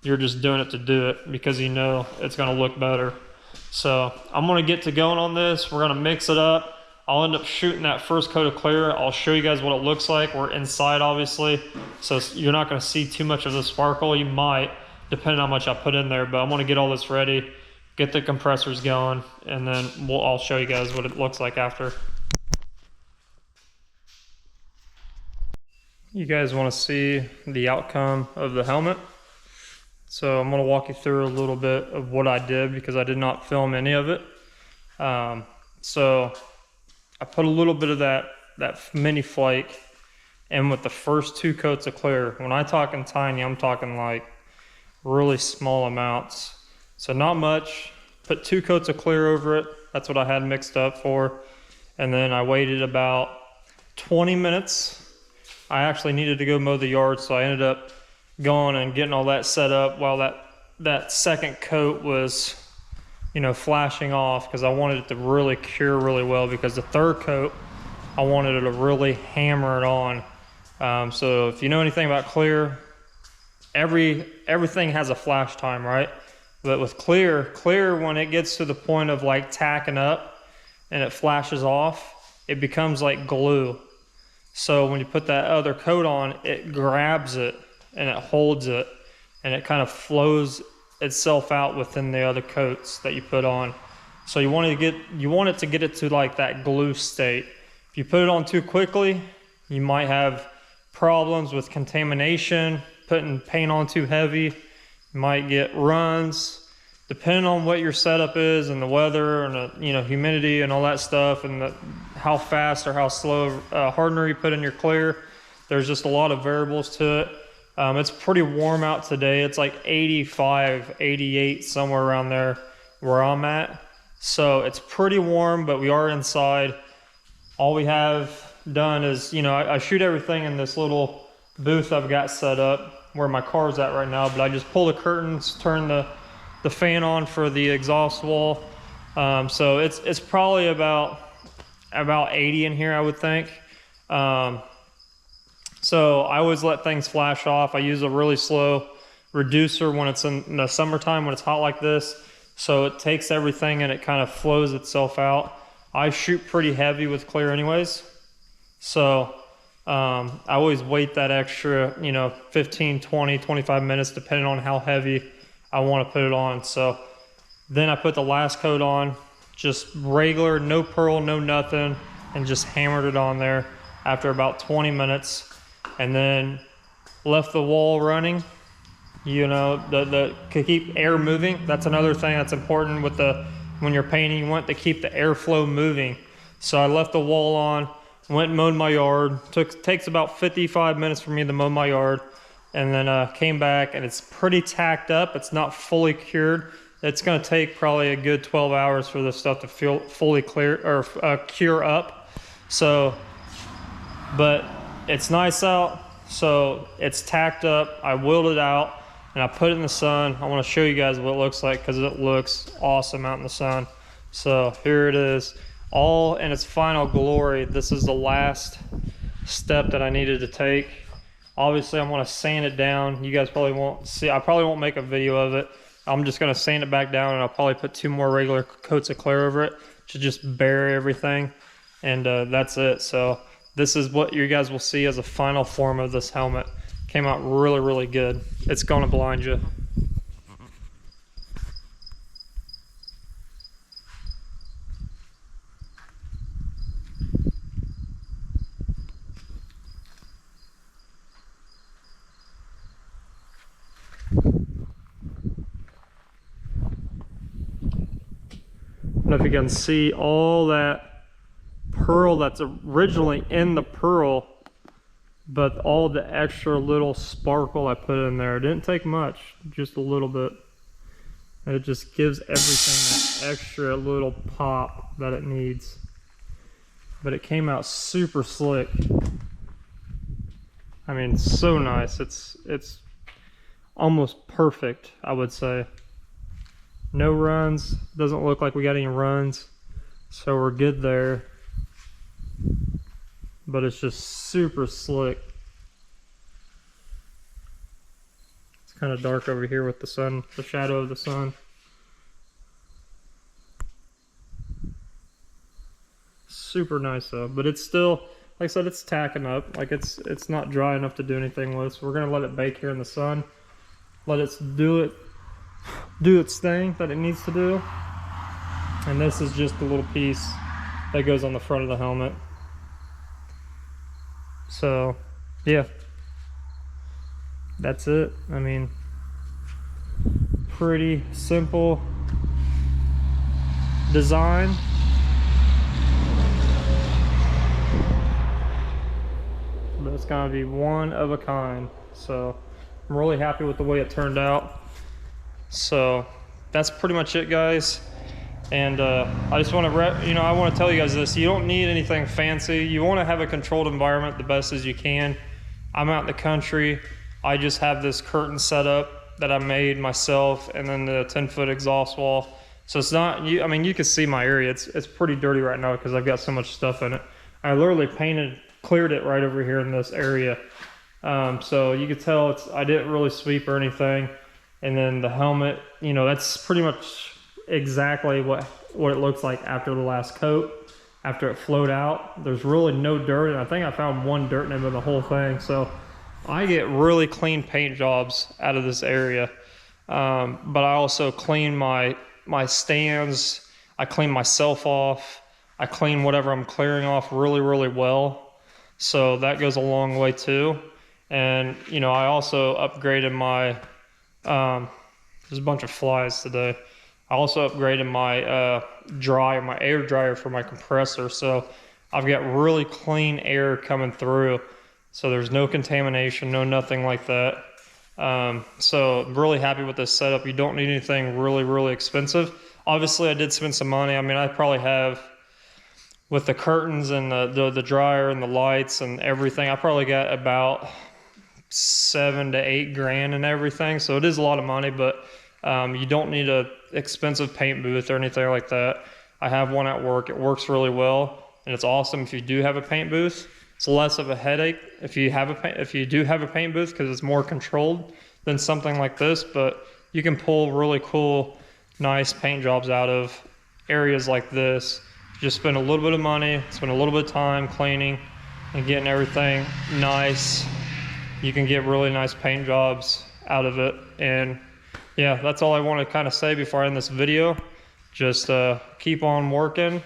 you're just doing it to do it because you know it's going to look better. So I'm going to get to going on this. We're going to mix it up. I'll end up shooting that first coat of clear. I'll show you guys what it looks like. We're inside, obviously, so you're not going to see too much of the sparkle. You might, depending on how much I put in there, but I'm going to get all this ready, get the compressors going, and then I'll show you guys what it looks like after. You guys want to see the outcome of the helmet. So I'm going to walk you through a little bit of what I did because I did not film any of it. So I put a little bit of that mini flake in with the first 2 coats of clear. When I talking tiny, I'm talking like really small amounts. So not much. Put 2 coats of clear over it. That's what I had mixed up for. And then I waited about 20 minutes. I actually needed to go mow the yard, so I ended up going and getting all that set up while that second coat was, you know, flashing off, because I wanted it to really cure really well, because the third coat, I wanted it to really hammer it on. So if you know anything about clear, everything has a flash time, right? But with clear, when it gets to the point of like tacking up and it flashes off, it becomes like glue. So when you put that other coat on, it grabs it and it holds it, and it kind of flows itself out within the other coats that you put on. So you want it to get it to like that glue state. If you put it on too quickly, you might have problems with contamination. Putting paint on too heavy, you might get runs. Depending on what your setup is and the weather and the, you know, humidity and all that stuff, and how fast or how slow hardener you put in your clear, there's just a lot of variables to it. It's pretty warm out today. It's like 85, 88, somewhere around there where I'm at. So it's pretty warm, but we are inside. All we have done is, you know, I shoot everything in this little booth I've got set up where my car's at right now, but I just pull the curtains, turn the fan on for the exhaust wall. So it's probably about 80 in here, I would think. So I always let things flash off. I use a really slow reducer when it's in the summertime, when it's hot like this. So it takes everything and it kind of flows itself out. I shoot pretty heavy with clear anyways. So I always wait that extra, you know, 15, 20, 25 minutes, depending on how heavy I want to put it on. So then I put the last coat on, just regular, no pearl, no nothing, and just hammered it on there after about 20 minutes. And then left the wall running, you know, to keep air moving. That's another thing that's important with when you're painting, you want to keep the airflow moving. So I left the wall on, went and mowed my yard. Takes about 55 minutes for me to mow my yard. And then came back, and it's pretty tacked up. It's not fully cured. It's gonna take probably a good 12 hours for this stuff to feel fully clear or cure up. So, but it's nice out, so it's tacked up. I willed it out and I put it in the sun. I want to show you guys what it looks like because it looks awesome out in the sun. So here it is, all in its final glory. This is the last step that I needed to take. Obviously, I'm going to sand it down. You guys probably won't see. I probably won't make a video of it. I'm just going to sand it back down, and I'll probably put 2 more regular coats of clear over it to just bury everything, and that's it. So this is what you guys will see as a final form of this helmet. Came out really, really good. It's going to blind you. don't know if you can see all that pearl that's originally in the pearl, but all the extra little sparkle I put in there. It didn't take much, just a little bit. And it just gives everything that extra little pop that it needs. But it came out super slick. I mean, so nice. It's almost perfect, I would say. No runs. Doesn't look like we got any runs, so we're good there. But it's just super slick. It's kind of dark over here with the sun, the shadow of the sun. Super nice though, but it's still, like I said, it's tacking up. Like it's not dry enough to do anything with. So we're gonna let it bake here in the sun. Let it do its thing that it needs to do. And this is just a little piece that goes on the front of the helmet. So yeah, that's it. I mean, pretty simple design. But it's gonna be one of a kind. So I'm really happy with the way it turned out. So that's pretty much it, guys. And I just want to, I want to tell you guys this. You don't need anything fancy. You want to have a controlled environment the best as you can. I'm out in the country. I just have this curtain set up that I made myself, and then the 10-foot exhaust wall. So it's not, I mean, you can see my area. It's pretty dirty right now because I've got so much stuff in it. I literally cleared it right over here in this area. So you could tell I didn't really sweep or anything. And then the helmet, that's pretty much exactly what it looks like after the last coat, after it flowed out. There's really no dirt, and I think I found one dirt nib in the whole thing. So I get really clean paint jobs out of this area. But I also clean my stands. I clean myself off. I clean whatever I'm clearing off really, really well. So that goes a long way too. And I also upgraded my there's a bunch of flies today. I also upgraded my my air dryer for my compressor. So I've got really clean air coming through. So there's no contamination, no nothing like that. So I'm really happy with this setup. You don't need anything really, really expensive. Obviously I did spend some money. I mean, I probably have, with the curtains and the dryer and the lights and everything, I probably got about $7 to $8 grand and everything. So it is a lot of money, but you don't need a expensive paint booth or anything like that. I have one at work. It works really well, and it's awesome if you do have a paint booth. It's less of a headache if you do have a paint booth, because it's more controlled than something like this. But you can pull really cool, nice paint jobs out of areas like this. Just spend a little bit of money, spend a little bit of time cleaning and getting everything nice. You can get really nice paint jobs out of it. And yeah, that's all I want to kind of say before I end this video. Just keep on working,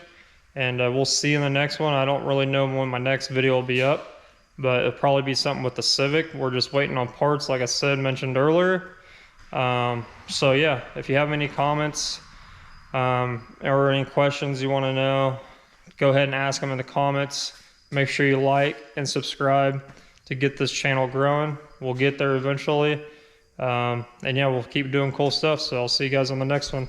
and we'll see you in the next one. I don't really know when my next video will be up, but it'll probably be something with the Civic. We're just waiting on parts, like I mentioned earlier. So yeah, if you have any comments or any questions you want to know, go ahead and ask them in the comments. Make sure you like and subscribe to get this channel growing. We'll get there eventually. And yeah, we'll keep doing cool stuff. So I'll see you guys on the next one.